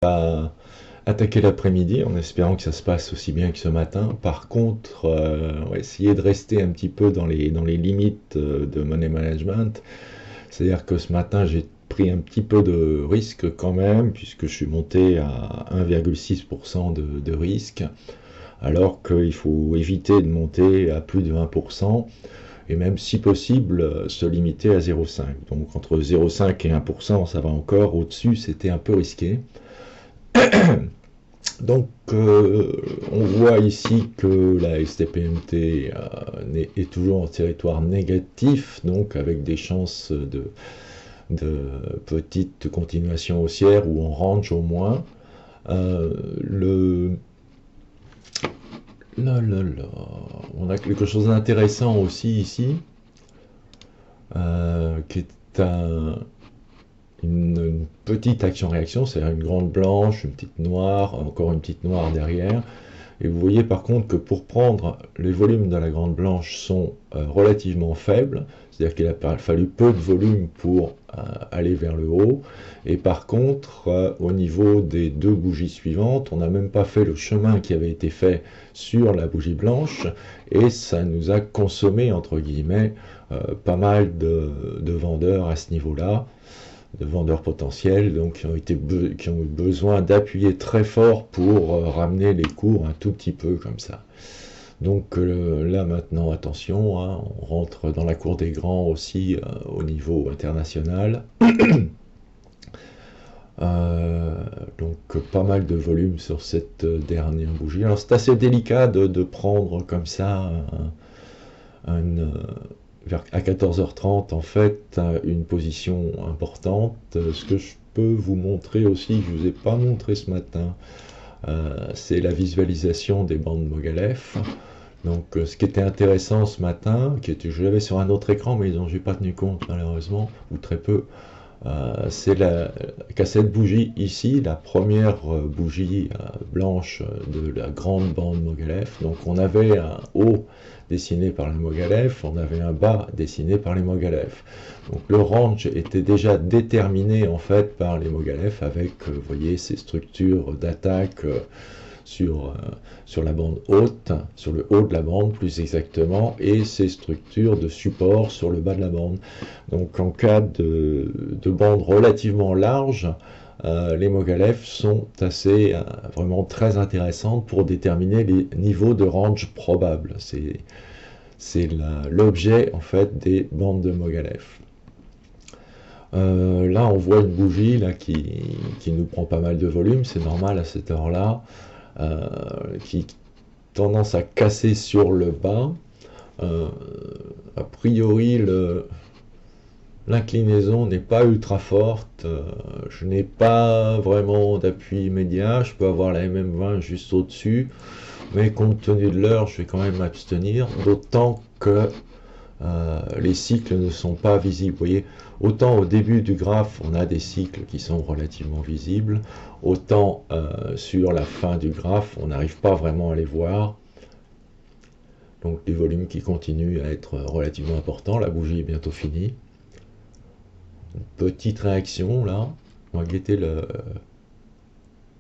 à attaquer l'après-midi en espérant que ça se passe aussi bien que ce matin. Par contre, on va essayer de rester un petit peu dans les limites de money management. C'est-à-dire que ce matin, j'ai pris un petit peu de risque quand même, puisque je suis monté à 1,6% de risque, alors qu'il faut éviter de monter à plus de 20%, et même si possible, se limiter à 0,5. Donc entre 0,5 et 1%, ça va encore. Au-dessus, c'était un peu risqué. Donc, on voit ici que la STPMT est toujours en territoire négatif, donc avec des chances de petite continuation haussière ou en range au moins. Le là, là, là. On a quelque chose d'intéressant aussi ici, qui est une petite action-réaction, c'est-à-dire une grande blanche, une petite noire, encore une petite noire derrière. Et vous voyez par contre que pour prendre, les volumes de la grande blanche sont relativement faibles, c'est-à-dire qu'il a fallu peu de volume pour aller vers le haut. Et par contre, au niveau des deux bougies suivantes, on n'a même pas fait le chemin qui avait été fait sur la bougie blanche, et ça nous a consommé, entre guillemets, pas mal de vendeurs à ce niveau-là, de vendeurs potentiels, donc qui ont eu besoin d'appuyer très fort pour ramener les cours un tout petit peu comme ça. Donc là maintenant, attention, hein, on rentre dans la cour des grands aussi au niveau international. Euh, donc pas mal de volume sur cette dernière bougie. Alors c'est assez délicat de prendre comme ça à 14h30 en fait une position importante. Ce que je peux vous montrer aussi, que je ne vous ai pas montré ce matin, c'est la visualisation des bandes Mogalef. Donc ce qui était intéressant ce matin, je l'avais sur un autre écran mais dont je n'ai pas tenu compte malheureusement, ou très peu, c'est qu'à cette bougie ici, la première bougie blanche de la grande bande Mogalef. Donc on avait un haut dessiné par les Mogalef, on avait un bas dessiné par les Mogalef. Donc le range était déjà déterminé en fait par les Mogalef avec, vous voyez, ces structures d'attaque sur la bande haute, sur le haut de la bande plus exactement, et ces structures de support sur le bas de la bande. Donc en cas de bande relativement large, les Mogalef sont vraiment très intéressantes pour déterminer les niveaux de range probables. C'est l'objet en fait des bandes de Mogalef. Là on voit une bougie là, qui nous prend pas mal de volume, c'est normal à cette heure-là, qui tendance à casser sur le bas. A priori, l'inclinaison n'est pas ultra forte. Je n'ai pas vraiment d'appui immédiat. Je peux avoir la MM20 juste au-dessus. Mais compte tenu de l'heure, je vais quand même m'abstenir. D'autant que les cycles ne sont pas visibles. Vous voyez, autant au début du graphe, on a des cycles qui sont relativement visibles, autant sur la fin du graphe, on n'arrive pas vraiment à les voir. Donc les volumes qui continuent à être relativement importants. La bougie est bientôt finie. Une petite réaction là. On va guetter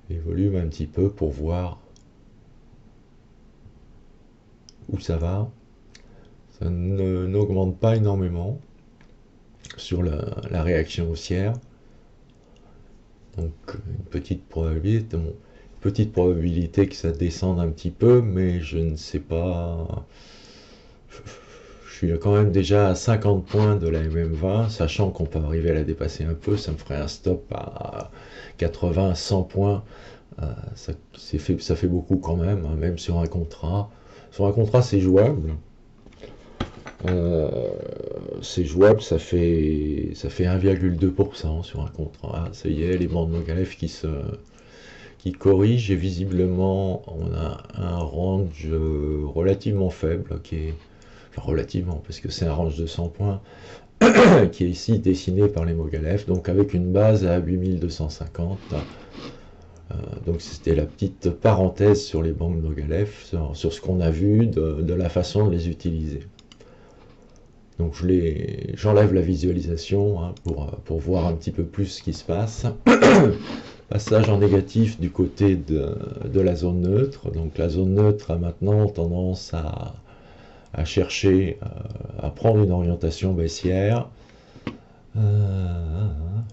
les volumes un petit peu pour voir où ça va. Ça n'augmente pas énormément sur la réaction haussière. Donc une petite probabilité que ça descende un petit peu, mais je ne sais pas. Je suis quand même déjà à 50 points de la MM20, sachant qu'on peut arriver à la dépasser un peu, ça me ferait un stop à 80, 100 points. Ça fait beaucoup quand même, hein, même sur un contrat. Sur un contrat, c'est jouable. C'est jouable, ça fait 1,2% sur un contrat. Ah, ça y est, les bandes Mogalef qui corrigent, et visiblement on a un range relativement faible, enfin relativement, parce que c'est un range de 100 points, qui est ici dessiné par les Mogalef, donc avec une base à 8250. Donc c'était la petite parenthèse sur les bandes Mogalef, sur ce qu'on a vu de la façon de les utiliser. Donc j'enlève la visualisation hein, pour voir un petit peu plus ce qui se passe. Passage en négatif du côté de la zone neutre. Donc la zone neutre a maintenant tendance à chercher, à prendre une orientation baissière. Alors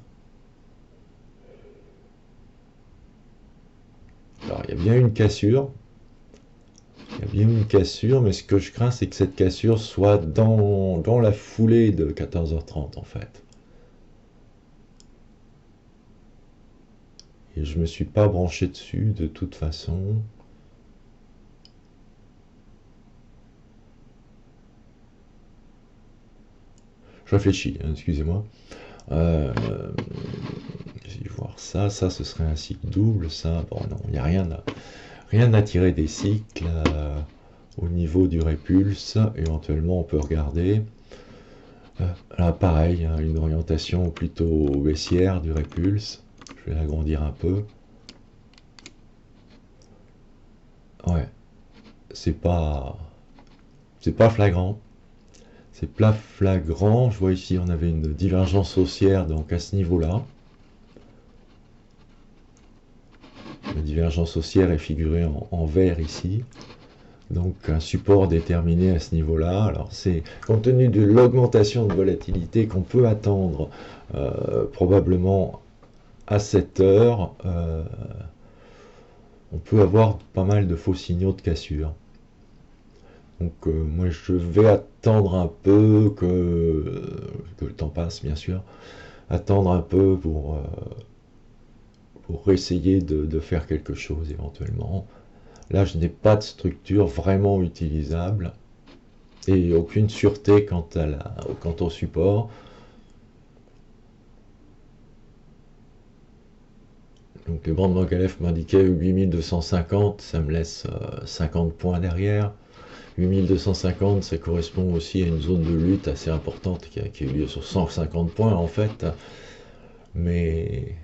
il y a bien une cassure. Il y a bien une cassure, mais ce que je crains, c'est que cette cassure soit dans la foulée de 14h30 en fait. Et je me suis pas branché dessus de toute façon. Je réfléchis, hein, excusez-moi. Je vais voir ça, ce serait un cycle double, ça, bon non, il n'y a rien à tirer des cycles au niveau du répulse. Éventuellement on peut regarder. Là pareil, hein, une orientation plutôt baissière du répulse. Je vais l'agrandir un peu. Ouais, c'est pas flagrant. C'est pas flagrant. Je vois ici on avait une divergence haussière donc à ce niveau-là. La divergence haussière est figurée en vert ici. Donc un support déterminé à ce niveau-là. Alors c'est compte tenu de l'augmentation de volatilité qu'on peut attendre probablement à cette heure, on peut avoir pas mal de faux signaux de cassure. Donc moi je vais attendre un peu que le temps passe bien sûr, attendre un peu pour essayer de faire quelque chose éventuellement. Là je n'ai pas de structure vraiment utilisable et aucune sûreté quant au support. Donc les bandes Mogalef m'indiquaient 8250, ça me laisse 50 points derrière. 8250, ça correspond aussi à une zone de lutte assez importante qui a eu lieu sur 150 points en fait. Mais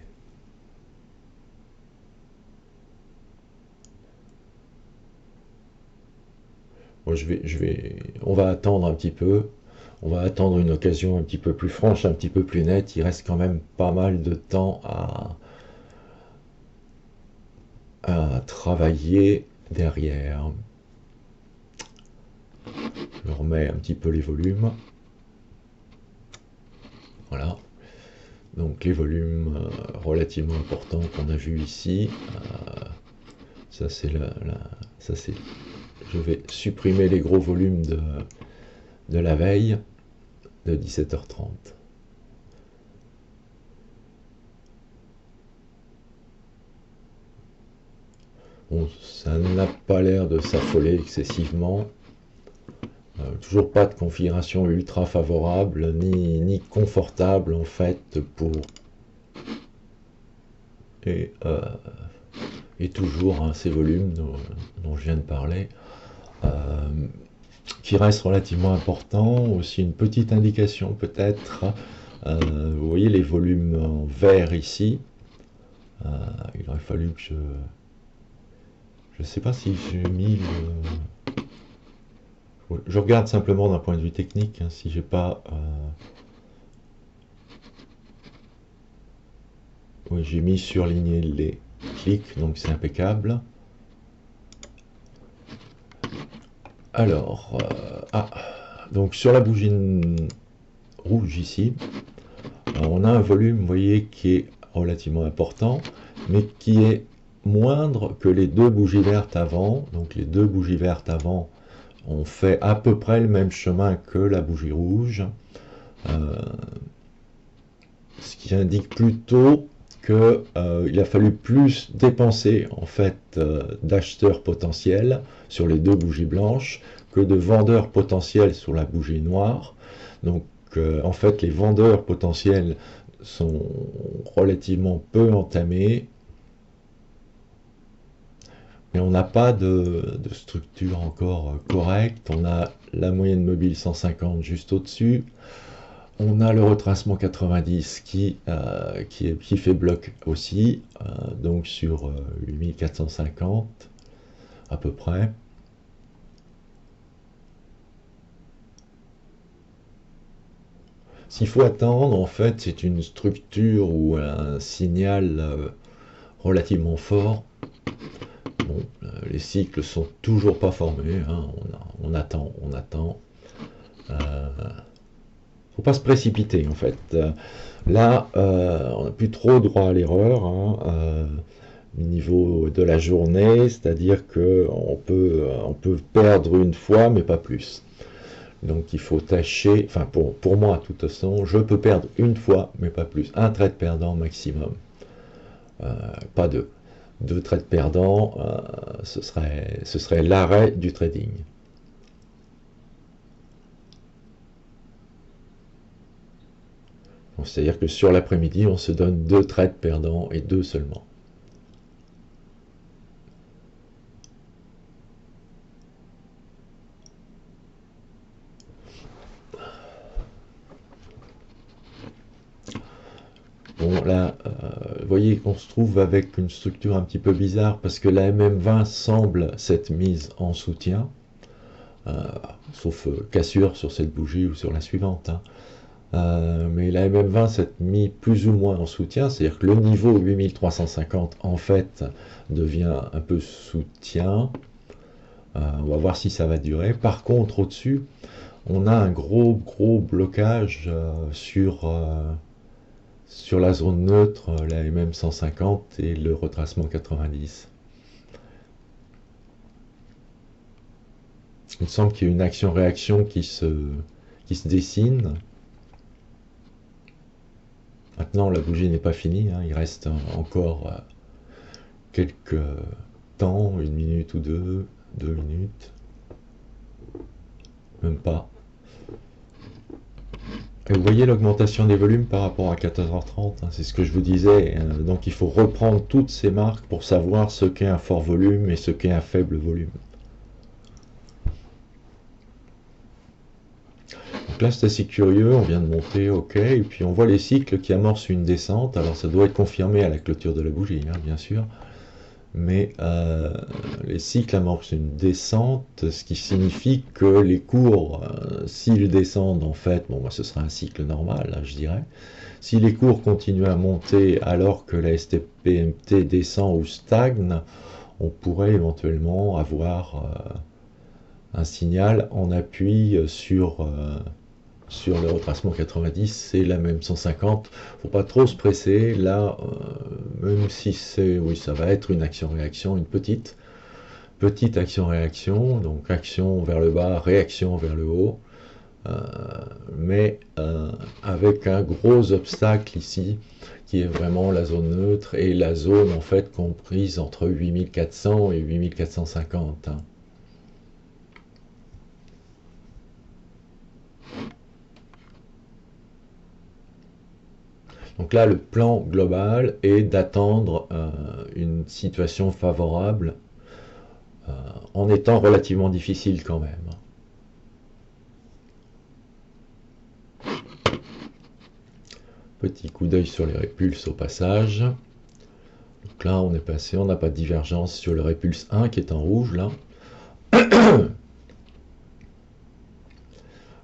moi, on va attendre un petit peu. On va attendre une occasion un petit peu plus franche, un petit peu plus nette. Il reste quand même pas mal de temps à travailler derrière. Je remets un petit peu les volumes. Voilà. Donc les volumes relativement importants qu'on a vus ici. Ça c'est je vais supprimer les gros volumes de la veille de 17h30. Bon, ça n'a pas l'air de s'affoler excessivement. Toujours pas de configuration ultra favorable ni confortable en fait pour et toujours hein, ces volumes dont je viens de parler qui restent relativement importants. Aussi une petite indication peut-être, vous voyez les volumes en vert ici. Il aurait fallu que je sais pas si j'ai mis je regarde simplement d'un point de vue technique hein, si j'ai pas oui, j'ai mis surligné les clics donc c'est impeccable. Alors donc sur la bougie rouge ici on a un volume vous voyez qui est relativement important mais qui est moindre que les deux bougies vertes avant. Donc les deux bougies vertes avant ont fait à peu près le même chemin que la bougie rouge, ce qui indique plutôt qu'il a fallu plus dépenser en fait d'acheteurs potentiels sur les deux bougies blanches que de vendeurs potentiels sur la bougie noire. Donc en fait les vendeurs potentiels sont relativement peu entamés, mais on n'a pas de structure encore correcte. On a la moyenne mobile 150 juste au-dessus. On a le retracement 90 qui fait bloc aussi, donc sur 8450 à peu près. S'il faut attendre, en fait, c'est une structure ou un signal relativement fort. Bon, les cycles sont toujours pas formés, hein. On attend, on attend. Faut pas se précipiter en fait. Là, on n'a plus trop droit à l'erreur, hein, au niveau de la journée, c'est-à-dire qu'on peut perdre une fois, mais pas plus. Donc il faut tâcher, enfin pour moi, de toute façon, je peux perdre une fois, mais pas plus. Un trade perdant maximum, pas deux. Deux trades perdants, ce serait l'arrêt du trading. C'est-à-dire que sur l'après-midi, on se donne deux trades perdants et deux seulement. Bon, là, vous voyez qu'on se trouve avec une structure un petit peu bizarre parce que la MM20 semble s'être mise en soutien, sauf cassure sur cette bougie ou sur la suivante, hein. Mais la MM20 s'est mis plus ou moins en soutien, c'est-à-dire que le niveau 8350 en fait devient un peu soutien. On va voir si ça va durer. Par contre, au-dessus, on a un gros blocage sur la zone neutre, la MM150 et le retracement 90. Il me semble qu'il y a une action-réaction qui se dessine. Maintenant, la bougie n'est pas finie, hein. Il reste encore quelques temps, une minute ou deux, 2 minutes, même pas. Et vous voyez l'augmentation des volumes par rapport à 14h30, hein, c'est ce que je vous disais. Donc il faut reprendre toutes ces marques pour savoir ce qu'est un fort volume et ce qu'est un faible volume. Donc là c'est assez curieux, on vient de monter, ok, et puis on voit les cycles qui amorcent une descente. Alors ça doit être confirmé à la clôture de la bougie, hein, bien sûr. Mais les cycles amorcent une descente, ce qui signifie que les cours, s'ils descendent en fait, bon, bah, ce sera un cycle normal, hein, je dirais. Si les cours continuent à monter alors que la STPMT descend ou stagne, on pourrait éventuellement avoir un signal en appui sur le retracement 90, c'est la même 150. Faut pas trop se presser. Là, même si c'est, oui, ça va être une action-réaction, une petite action-réaction, donc action vers le bas, réaction vers le haut, mais avec un gros obstacle ici, qui est vraiment la zone neutre et la zone en fait comprise entre 8400 et 8450. Hein. Donc là, le plan global est d'attendre une situation favorable en étant relativement difficile quand même. Petit coup d'œil sur les répulses au passage. Donc là, on est passé, on n'a pas de divergence sur le répulse 1 qui est en rouge là.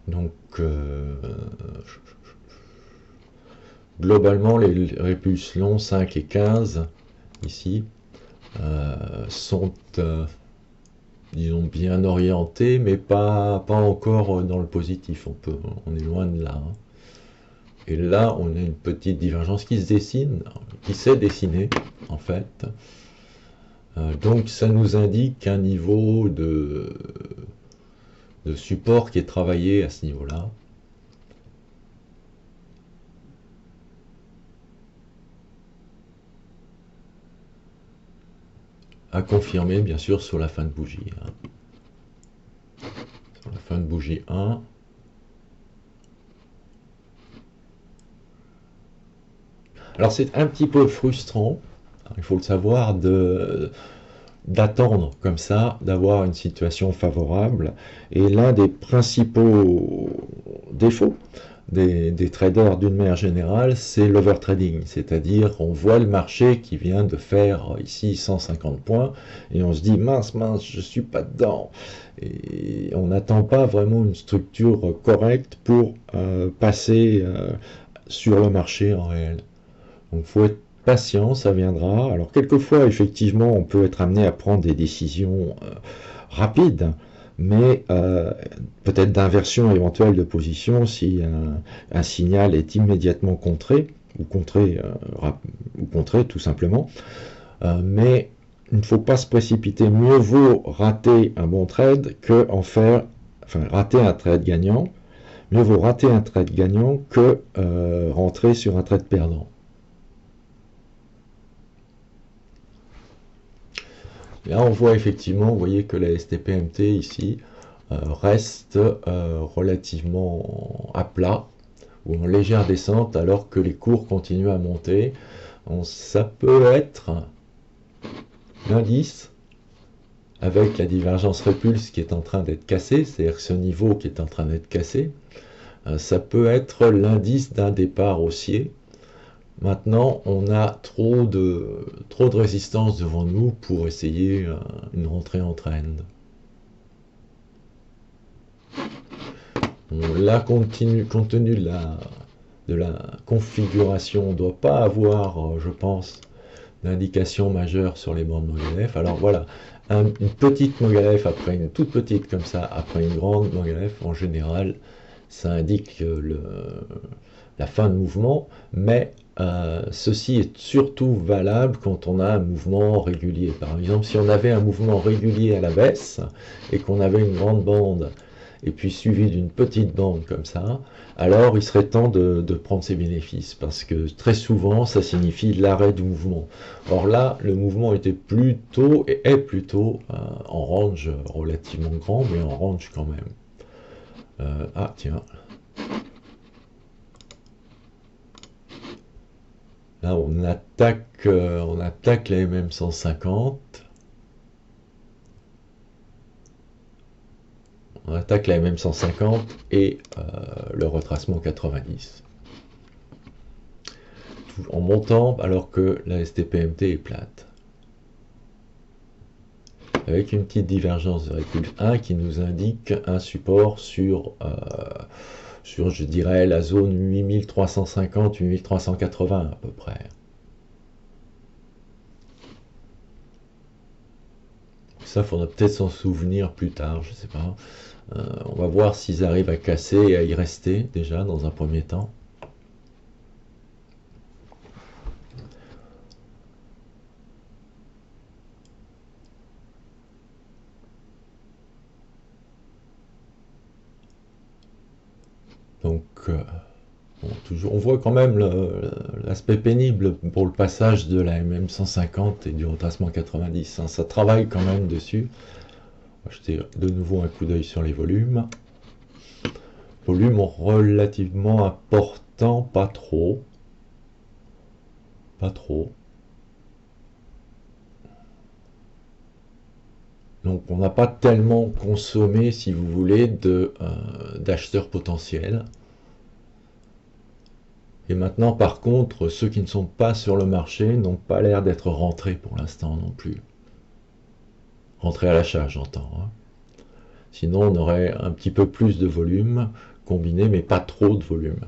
Donc, globalement, les répulses longs 5 et 15, ici, sont, disons, bien orientés, mais pas encore dans le positif. On est loin de là. Hein. Et là, on a une petite divergence qui se dessine, qui s'est dessinée, en fait. Donc, ça nous indique un niveau de support qui est travaillé à ce niveau-là. À confirmer bien sûr sur la fin de bougie. Hein. Sur la fin de bougie 1. Alors c'est un petit peu frustrant, il faut le savoir, d'attendre comme ça, d'avoir une situation favorable. Et l'un des principaux défauts des traders d'une manière générale, c'est l'overtrading, c'est-à-dire on voit le marché qui vient de faire ici 150 points et on se dit mince, je suis pas dedans. Et on n'attend pas vraiment une structure correcte pour passer sur le marché en réel. Donc il faut être patient, ça viendra. Alors quelquefois, effectivement, on peut être amené à prendre des décisions rapides, mais peut-être d'inversion éventuelle de position si un signal est immédiatement contré, ou contré tout simplement. Mais il ne faut pas se précipiter. Mieux vaut rater un bon trade que rater un trade gagnant. Mieux vaut rater un trade gagnant que rentrer sur un trade perdant. Là, on voit effectivement, vous voyez que la STPMT ici reste relativement à plat ou en légère descente alors que les cours continuent à monter. Ça peut être l'indice avec la divergence répulse qui est en train d'être cassée, c'est-à-dire ce niveau qui est en train d'être cassé. Ça peut être l'indice d'un départ haussier. Maintenant, on a trop de résistance devant nous pour essayer une rentrée en trend. Là, compte tenu de la configuration, on ne doit pas avoir, je pense, d'indication majeure sur les bandes MOGA-F. Alors voilà, une petite MOGA-F après une toute petite comme ça, après une grande MOGA-F, en général, ça indique la fin de mouvement, mais ceci est surtout valable quand on a un mouvement régulier. Par exemple, si on avait un mouvement régulier à la baisse et qu'on avait une grande bande et puis suivi d'une petite bande comme ça, alors il serait temps de prendre ses bénéfices, parce que très souvent ça signifie l'arrêt du mouvement. Or là, le mouvement était plutôt, et est plutôt en range relativement grand, mais en range quand même. Ah tiens. Là on attaque la MM150. On attaque la MM150 et le retracement 90. En montant alors que la STPMT est plate. Avec une petite divergence de répulse 1 qui nous indique un support sur je dirais, la zone 8350-8380 à peu près. Ça, faudra peut-être s'en souvenir plus tard, je sais pas. On va voir s'ils arrivent à casser et à y rester déjà dans un premier temps. Donc, bon, toujours, on voit quand même l'aspect pénible pour le passage de la MM150 et du retracement 90. Hein, ça travaille quand même dessus. On va jeter de nouveau un coup d'œil sur les volumes. Volume relativement important, pas trop. Pas trop. Donc on n'a pas tellement consommé, si vous voulez, d'acheteurs potentiels. Et maintenant, par contre, ceux qui ne sont pas sur le marché n'ont pas l'air d'être rentrés pour l'instant non plus. Rentrés à l'achat, j'entends. Hein. Sinon, on aurait un petit peu plus de volume combiné, mais pas trop de volume.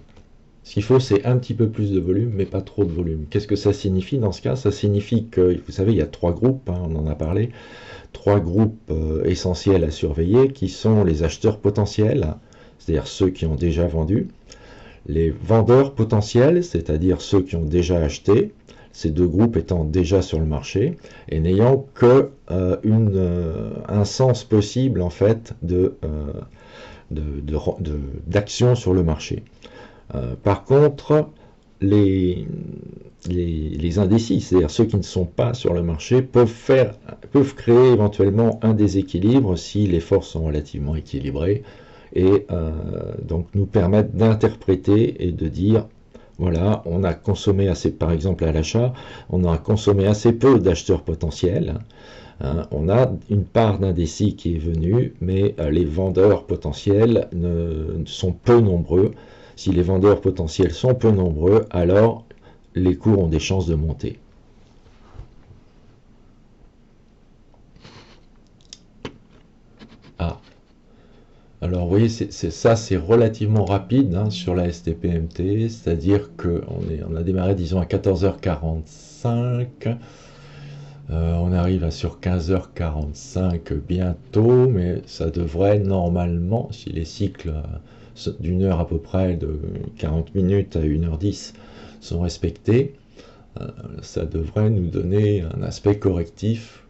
Ce qu'il faut, c'est un petit peu plus de volume, mais pas trop de volume. Qu'est-ce que ça signifie dans ce cas? Ça signifie que, vous savez, il y a 3 groupes, hein, on en a parlé, 3 groupes essentiels à surveiller, qui sont les acheteurs potentiels, c'est-à-dire ceux qui ont déjà vendu, les vendeurs potentiels, c'est-à-dire ceux qui ont déjà acheté, ces 2 groupes étant déjà sur le marché, et n'ayant que un sens possible, en fait, d'action sur le marché. Par contre, les indécis, c'est-à-dire ceux qui ne sont pas sur le marché, peuvent créer éventuellement un déséquilibre si les forces sont relativement équilibrées, et donc nous permettre d'interpréter et de dire, voilà, on a consommé assez, par exemple à l'achat, on a consommé assez peu d'acheteurs potentiels, hein, on a une part d'indécis qui est venue, mais les vendeurs potentiels sont peu nombreux. Si les vendeurs potentiels sont peu nombreux, alors les cours ont des chances de monter. Ah. Alors, vous voyez, c'est relativement rapide hein, sur la STPMT, c'est-à-dire qu'on a démarré, disons, à 14h45, on arrive sur 15h45 bientôt, mais ça devrait normalement, si les cycles d'une heure à peu près, de 40 minutes à 1h10 sont respectés, ça devrait nous donner un aspect correctif,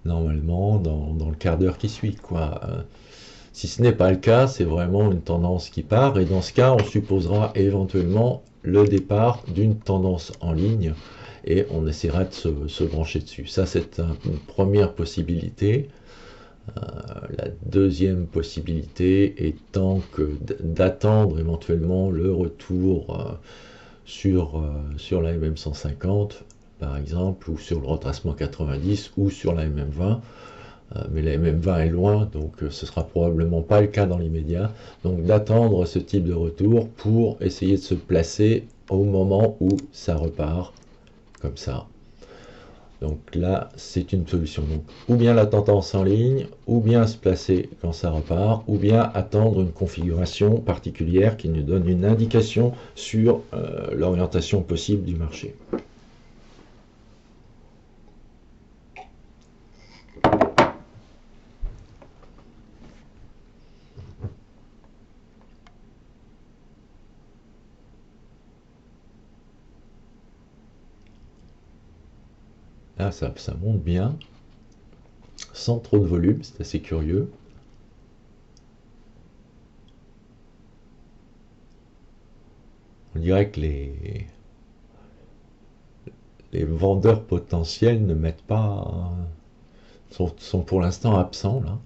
normalement, dans le quart d'heure qui suit, quoi. Si ce n'est pas le cas, c'est vraiment une tendance qui part, et dans ce cas, on supposera éventuellement le départ d'une tendance en ligne, et on essaiera de se brancher dessus. Ça, c'est une première possibilité. La deuxième possibilité étant d'attendre éventuellement le retour sur la MM150, par exemple, ou sur le retracement 90, ou sur la MM20. Mais la MM20 est loin, donc ce sera probablement pas le cas dans l'immédiat. Donc d'attendre ce type de retour pour essayer de se placer au moment où ça repart, comme ça. Donc là, c'est une solution. Donc, ou bien la tendance en ligne, ou bien se placer quand ça repart, ou bien attendre une configuration particulière qui nous donne une indication sur l'orientation possible du marché. Là, ça monte bien, sans trop de volume, c'est assez curieux. On dirait que les vendeurs potentiels ne mettent pas, sont pour l'instant absents là.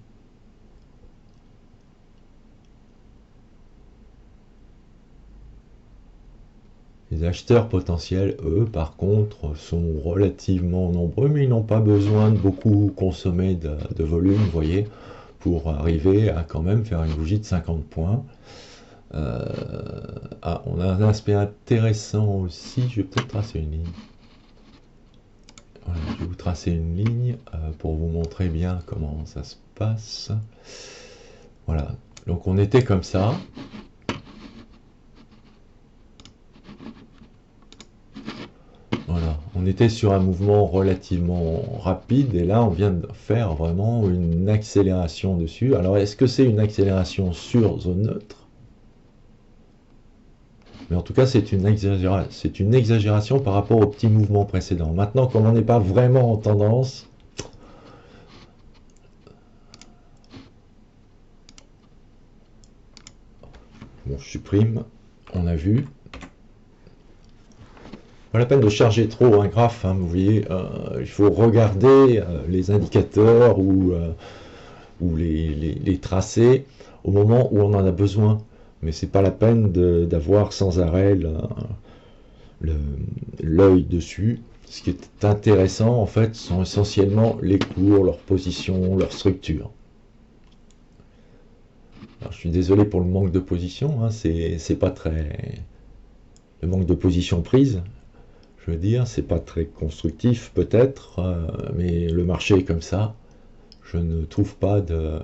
Les acheteurs potentiels, eux, par contre, sont relativement nombreux, mais ils n'ont pas besoin de beaucoup consommer de volume, vous voyez, pour arriver à quand même faire une bougie de 50 points. On a un aspect intéressant aussi, je vais peut-être tracer une ligne. Voilà, je vais vous tracer une ligne pour vous montrer bien comment ça se passe. Voilà, donc on était comme ça. Voilà, on était sur un mouvement relativement rapide et là on vient de faire vraiment une accélération dessus. Alors est-ce que c'est une accélération sur zone neutre? Mais en tout cas c'est une exagération par rapport au petit mouvement précédent. Maintenant, comme on n'est pas vraiment en tendance, bon, je supprime, on a vu. Pas la peine de charger trop un graphe, hein, vous voyez, il faut regarder les indicateurs ou les tracés au moment où on en a besoin. Mais c'est pas la peine d'avoir sans arrêt l'œil dessus. Ce qui est intéressant, en fait, sont essentiellement les cours, leur position, leur structure. Alors, je suis désolé pour le manque de position, hein, c'est pas très... Le manque de position prise, je veux dire, c'est pas très constructif peut-être, mais le marché est comme ça. Je ne trouve pas de...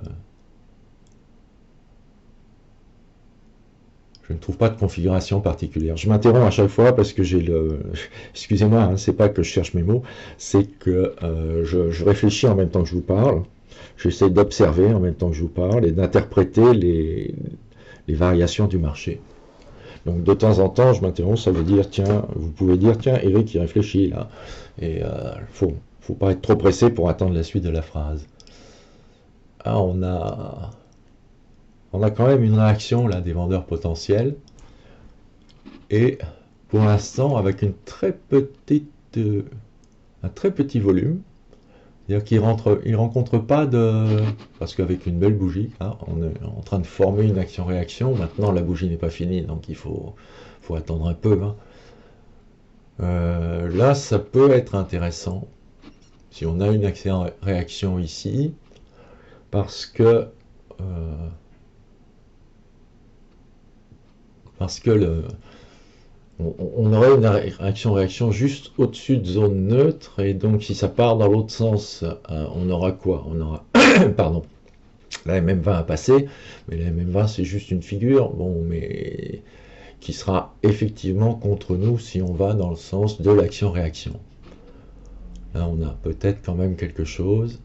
Je ne trouve pas de configuration particulière. Je m'interromps à chaque fois parce que j'ai le... Excusez-moi, hein, c'est pas que je cherche mes mots, c'est que je réfléchis en même temps que je vous parle. J'essaie d'observer en même temps que je vous parle et d'interpréter les variations du marché. Donc de temps en temps, je m'interromps, ça veut dire, tiens, vous pouvez dire, tiens, Eric, il réfléchit là. Et faut pas être trop pressé pour attendre la suite de la phrase. Ah, on a quand même une réaction là des vendeurs potentiels. Et pour l'instant, avec une très petite, un très petit volume. C'est-à-dire qu'il ne rencontre pas de... Parce qu'avec une belle bougie, là, on est en train de former une action-réaction. Maintenant, la bougie n'est pas finie, donc il faut attendre un peu. Hein. Là, ça peut être intéressant, si on a une action-réaction ici, parce que on aurait une action-réaction juste au-dessus de zone neutre, et donc si ça part dans l'autre sens, on aura quoi? On aura, pardon, La MM20 a passé, mais la MM20 c'est juste une figure, bon, mais qui sera effectivement contre nous si on va dans le sens de l'action-réaction. Là, on a peut-être quand même quelque chose.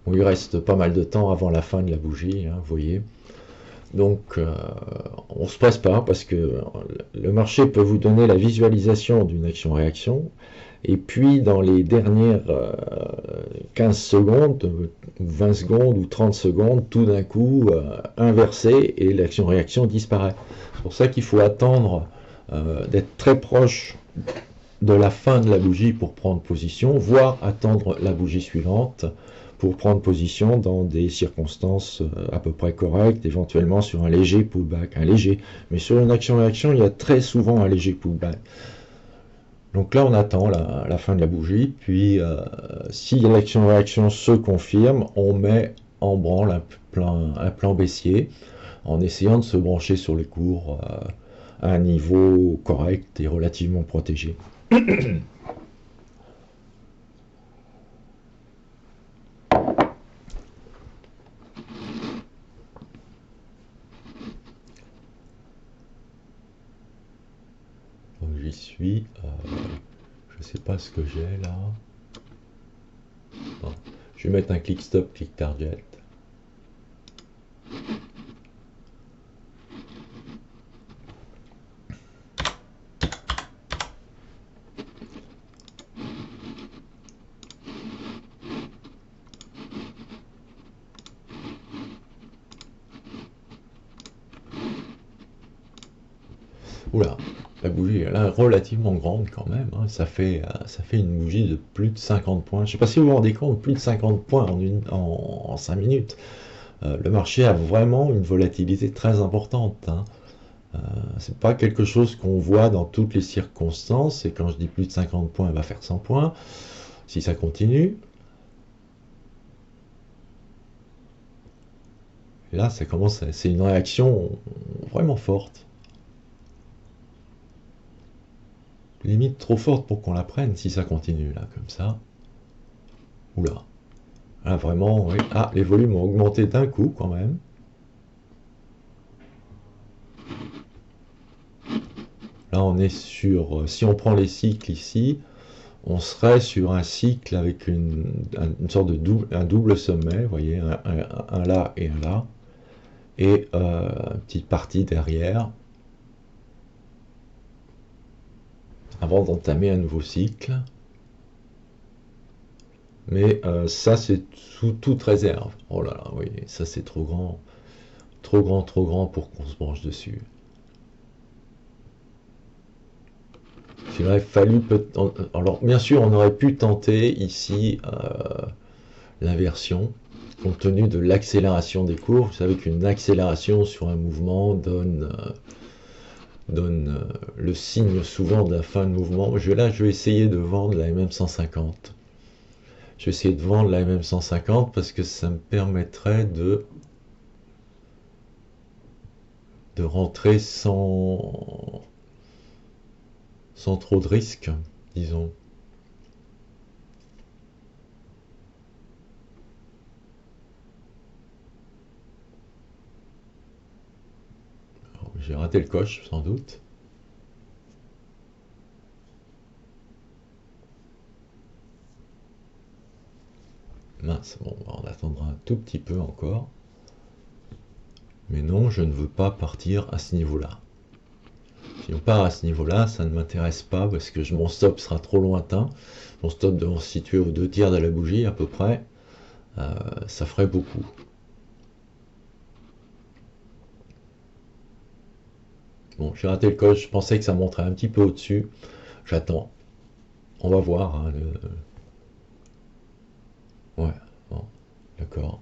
Bon, il reste pas mal de temps avant la fin de la bougie, hein, vous voyez. Donc, on ne se presse pas parce que le marché peut vous donner la visualisation d'une action-réaction. Et puis, dans les dernières 15 secondes, ou 20 secondes ou 30 secondes, tout d'un coup, inversé et l'action-réaction disparaît. C'est pour ça qu'il faut attendre d'être très proche de la fin de la bougie pour prendre position, voire attendre la bougie suivante pour prendre position dans des circonstances à peu près correctes, éventuellement sur un léger pullback, un léger. Mais sur une action-réaction, il y a très souvent un léger pullback. Donc là, on attend la fin de la bougie, puis si l'action-réaction se confirme, on met en branle un plan baissier en essayant de se brancher sur les cours à un niveau correct et relativement protégé. Donc j'y suis. Je sais pas ce que j'ai là. Bon. Je vais mettre un click stop, click target. Oula, la bougie elle est relativement grande quand même, hein. Ça fait une bougie de plus de 50 points. Je ne sais pas si vous vous rendez compte, plus de 50 points en 5 minutes. Le marché a vraiment une volatilité très importante, hein. C'est pas quelque chose qu'on voit dans toutes les circonstances, et quand je dis plus de 50 points, elle va faire 100 points, si ça continue. Et là, ça commence, c'est une réaction vraiment forte. Limite trop forte pour qu'on la prenne si ça continue là, comme ça. Oula. Là, vraiment, oui. Ah, les volumes ont augmenté d'un coup quand même. Là, on est sur, si on prend les cycles ici, on serait sur un cycle avec une sorte de double sommet, vous voyez, un là et un là, et une petite partie derrière, avant d'entamer un nouveau cycle. Mais ça, c'est sous toute réserve. Oh là là, oui, ça c'est trop grand pour qu'on se branche dessus. Il aurait fallu alors bien sûr on aurait pu tenter ici l'inversion compte tenu de l'accélération des cours. Vous savez qu'une accélération sur un mouvement donne le signe souvent de la fin de mouvement. Là je vais essayer de vendre la MM150. Je vais essayer de vendre la MM150 parce que ça me permettrait de rentrer sans trop de risques, disons. J'ai raté le coche, sans doute. Mince, bon, on attendra un tout petit peu encore. Mais non, je ne veux pas partir à ce niveau-là. Si on part à ce niveau-là, ça ne m'intéresse pas parce que mon stop sera trop lointain. Mon stop devant se situer aux 2 tiers de la bougie à peu près. Ça ferait beaucoup. Bon, j'ai raté le coche, je pensais que ça monterait un petit peu au-dessus. J'attends. On va voir, hein, Ouais, bon, d'accord.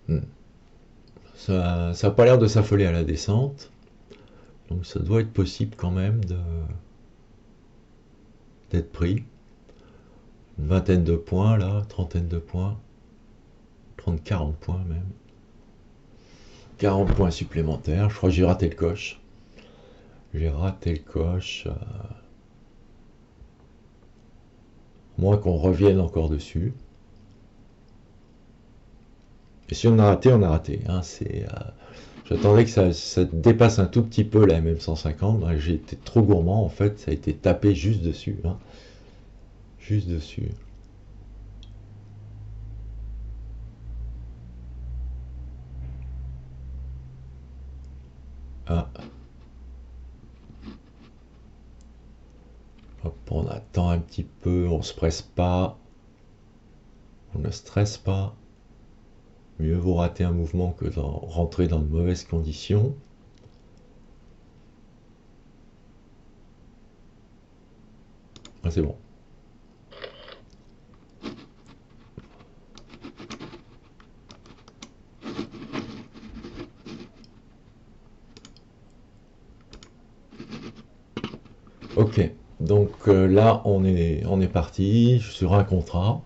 Hmm. Ça n'a pas l'air de s'affoler à la descente. Donc ça doit être possible quand même de... d'être pris. Une vingtaine de points là, trentaine de points, 40 points même. 40 points supplémentaires, je crois que j'ai raté le coche. J'ai raté le coche. Moins qu'on revienne encore dessus. Et si on a raté, on a raté. Hein, j'attendais que ça dépasse un tout petit peu la MM150. Hein, j'ai été trop gourmand en fait, ça a été tapé juste dessus. Hein, juste dessus. Ah. Hop, on attend un petit peu, on se presse pas. On ne stresse pas. Mieux vaut rater un mouvement que de rentrer dans de mauvaises conditions. Ah, c'est bon. Ok, donc là on est parti sur un contrat.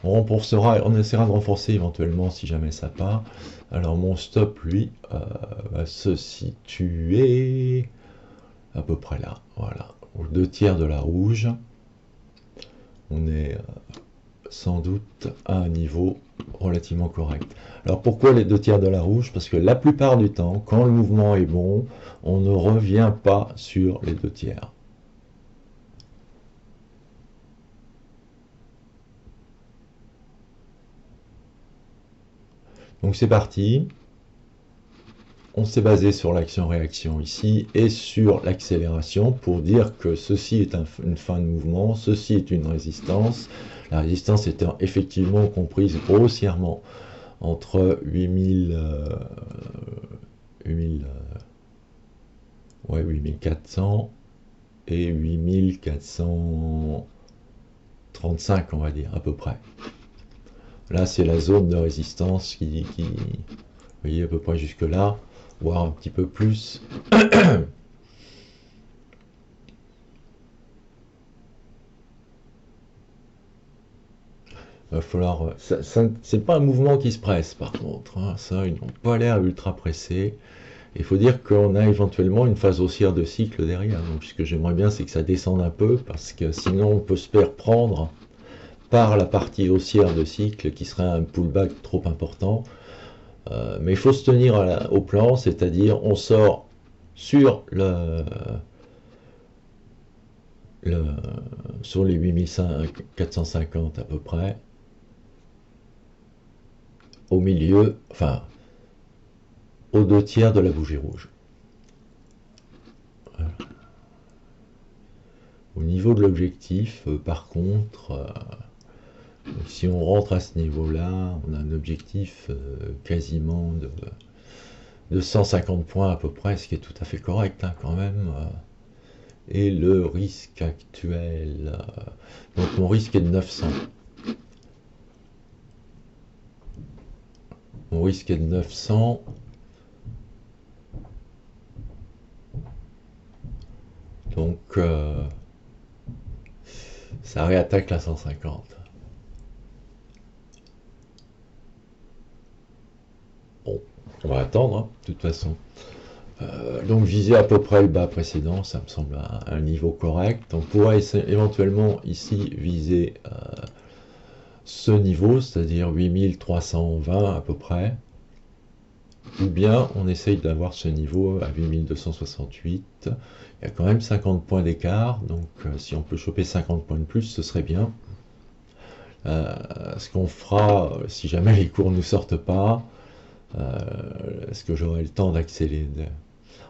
On essaiera de renforcer éventuellement si jamais ça part. Alors mon stop lui va se situer à peu près là, voilà, aux 2/3 de la rouge. On est sans doute à un niveau relativement correct. Alors pourquoi les 2/3 de la rouge? Parce que la plupart du temps, quand le mouvement est bon, on ne revient pas sur les 2/3. Donc c'est parti. On s'est basé sur l'action-réaction ici et sur l'accélération pour dire que ceci est une fin de mouvement, ceci est une résistance. La résistance étant effectivement comprise grossièrement entre 8400 et 8435, on va dire, à peu près. Là, c'est la zone de résistance qui vous voyez, à peu près jusque là, voire un petit peu plus. Va falloir. C'est pas un mouvement qui se presse, par contre. Hein, ça, ils n'ont pas l'air ultra pressés. Il faut dire qu'on a éventuellement une phase haussière de cycle derrière. Donc, ce que j'aimerais bien, c'est que ça descende un peu, parce que sinon, on peut se faire prendre par la partie haussière de cycle, qui serait un pullback trop important. Mais il faut se tenir au plan, c'est-à-dire on sort sur sur les 8450 à peu près, au milieu, enfin, aux 2/3 de la bougie rouge. Voilà. Au niveau de l'objectif, par contre, si on rentre à ce niveau-là, on a un objectif quasiment de 150 points à peu près, ce qui est tout à fait correct hein, quand même. Et le risque actuel, donc mon risque est de 900. Mon risque est de 900. Donc ça réattaque la 150. Bon, on va attendre, hein, de toute façon. Donc viser à peu près le bas précédent, ça me semble un niveau correct. On pourrait éventuellement ici viser ce niveau, c'est-à-dire 8320 à peu près. Ou bien on essaye d'avoir ce niveau à 8268. Il y a quand même 50 points d'écart, donc si on peut choper 50 points de plus, ce serait bien. Ce qu'on fera, si jamais les cours ne sortent pas, est-ce que j'aurai le temps d'accélérer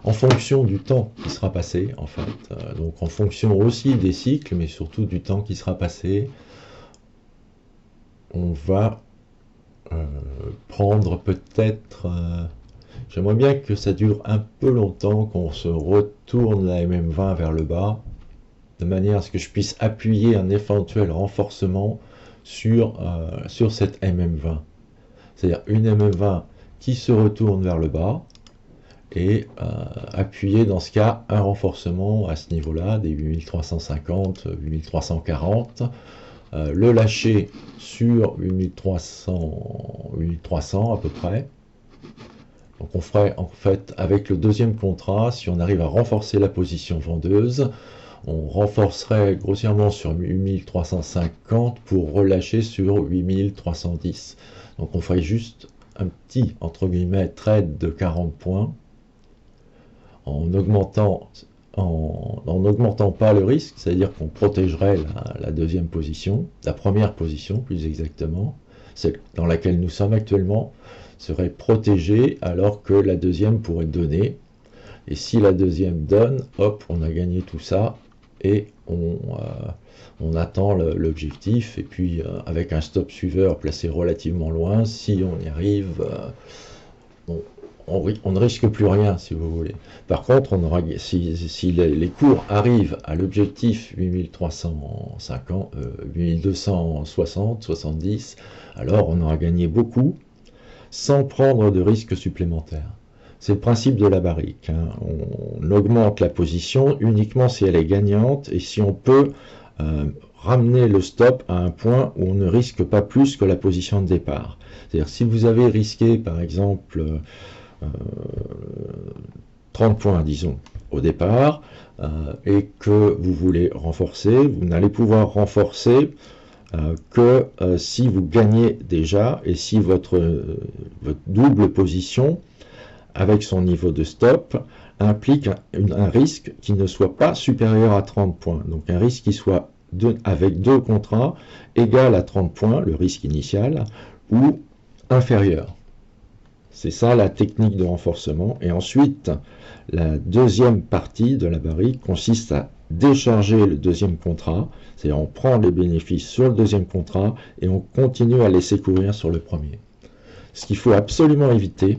en fonction du temps qui sera passé, en fait. Donc en fonction aussi des cycles, mais surtout du temps qui sera passé, on va prendre peut-être... J'aimerais bien que ça dure un peu longtemps, qu'on se retourne la MM20 vers le bas, de manière à ce que je puisse appuyer un éventuel renforcement sur cette MM20. C'est-à-dire une MM20 qui se retourne vers le bas, et appuyer dans ce cas un renforcement à ce niveau-là, des 8350, 8340, le lâcher sur 8300, 8300 à peu près. Donc on ferait en fait avec le deuxième contrat, si on arrive à renforcer la position vendeuse, on renforcerait grossièrement sur 8350 pour relâcher sur 8310. Donc on ferait juste un petit, entre guillemets, trade de 40 points en n'augmentant pas le risque, c'est-à-dire qu'on protégerait la deuxième position, la première position plus exactement, celle dans laquelle nous sommes actuellement, serait protégée alors que la deuxième pourrait donner. Et si la deuxième donne, hop, on a gagné tout ça et on attend l'objectif. Et puis avec un stop suiveur placé relativement loin, si on y arrive, on ne risque plus rien si vous voulez. Par contre, si les cours arrivent à l'objectif 8350, 8260, 70, alors on aura gagné beaucoup sans prendre de risques supplémentaires. C'est le principe de la barrique. Hein. On augmente la position uniquement si elle est gagnante et si on peut ramener le stop à un point où on ne risque pas plus que la position de départ. C'est-à-dire si vous avez risqué par exemple 30 points, disons, au départ, et que vous voulez renforcer, vous n'allez pouvoir renforcer que si vous gagnez déjà et si votre double position avec son niveau de stop implique un risque qui ne soit pas supérieur à 30 points. Donc un risque qui soit avec deux contrats égal à 30 points, le risque initial, ou inférieur. C'est ça la technique de renforcement. Et ensuite, la deuxième partie de la barrique consiste à décharger le deuxième contrat, c'est-à-dire on prend les bénéfices sur le deuxième contrat et on continue à laisser courir sur le premier. Ce qu'il faut absolument éviter,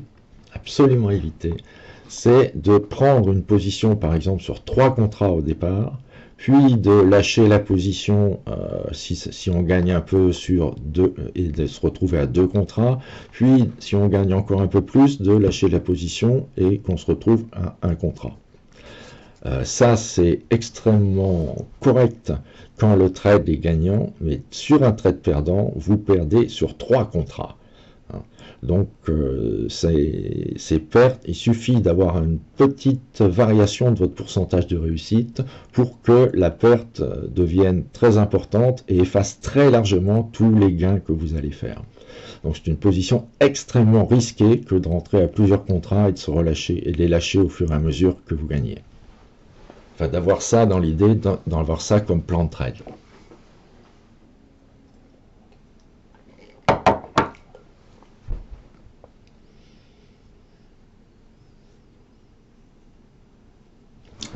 c'est de prendre une position par exemple sur 3 contrats au départ, puis de lâcher la position si on gagne un peu sur 2 et de se retrouver à 2 contrats, puis si on gagne encore un peu plus, de lâcher la position et qu'on se retrouve à un contrat. Ça c'est extrêmement correct quand le trade est gagnant, mais sur un trade perdant, vous perdez sur 3 contrats. Donc ces pertes, il suffit d'avoir une petite variation de votre pourcentage de réussite pour que la perte devienne très importante et efface très largement tous les gains que vous allez faire. Donc c'est une position extrêmement risquée que de rentrer à plusieurs contrats et de se relâcher et de les lâcher au fur et à mesure que vous gagnez. Enfin d'avoir ça dans l'idée, d'avoir ça comme plan de trade.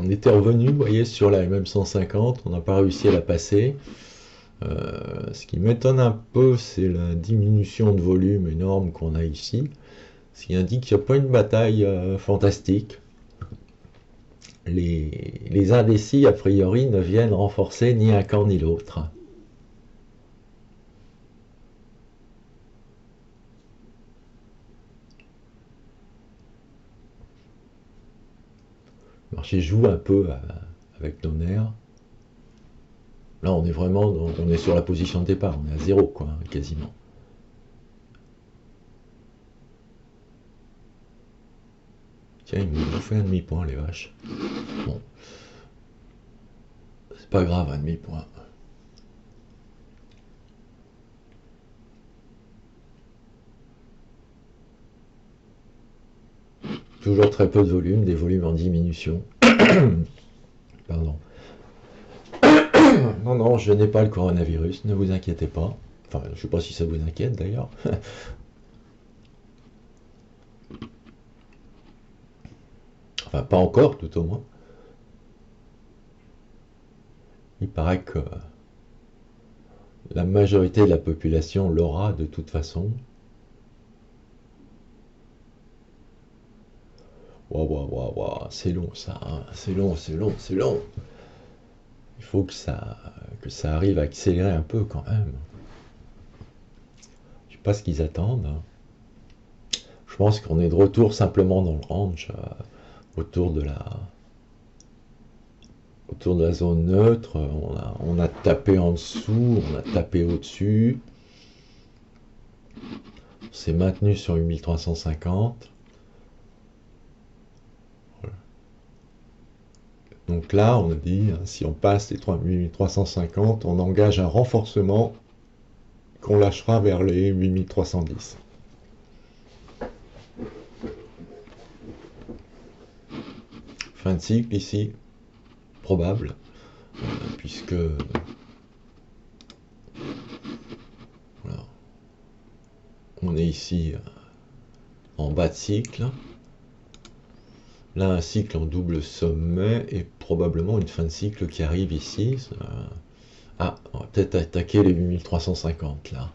On était revenu, vous voyez, sur la MM150, on n'a pas réussi à la passer. Ce qui m'étonne un peu, c'est la diminution de volume énorme qu'on a ici, ce qui indique qu'il n'y a pas une bataille fantastique. Les indécis, a priori, ne viennent renforcer ni un camp ni l'autre. Le marché joue un peu avec nos nerfs. Là, on est vraiment, on est sur la position de départ, on est à zéro, quoi, quasiment. Tiens, ils m'ont fait un demi-point, les vaches. Bon. C'est pas grave, un demi-point. Toujours très peu de volume, des volumes en diminution. Pardon. Non, non, je n'ai pas le coronavirus, ne vous inquiétez pas. Enfin, je ne sais pas si ça vous inquiète d'ailleurs. Enfin, pas encore, tout au moins. Il paraît que la majorité de la population l'aura de toute façon. Waouh, c'est long ça, hein. C'est long. Il faut que ça arrive à accélérer un peu quand même. Je sais pas ce qu'ils attendent. Je pense qu'on est de retour simplement dans le range, autour de la zone neutre. On a tapé en dessous, on a tapé au-dessus. On s'est maintenu sur 8350. Voilà. Donc là, on a dit, si on passe les 8350, on engage un renforcement qu'on lâchera vers les 8310. Fin de cycle ici, probable, puisque voilà, on est ici en bas de cycle. Là, un cycle en double sommet et probablement une fin de cycle qui arrive ici. Ah, on va peut-être attaquer les 8350 là.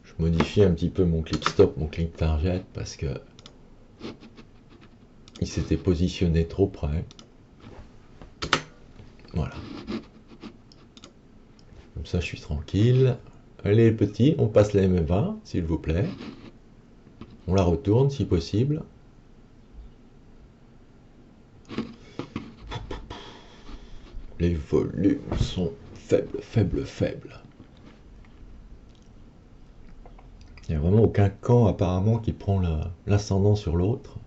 Je modifie un petit peu mon click stop, mon click target parce que il s'était positionné trop près. Voilà. Comme ça, je suis tranquille. Allez, les petits, on passe la M20, s'il vous plaît. On la retourne, si possible. Les volumes sont faibles, faibles, faibles. Il n'y a vraiment aucun camp, apparemment, qui prend l'ascendant sur l'autre.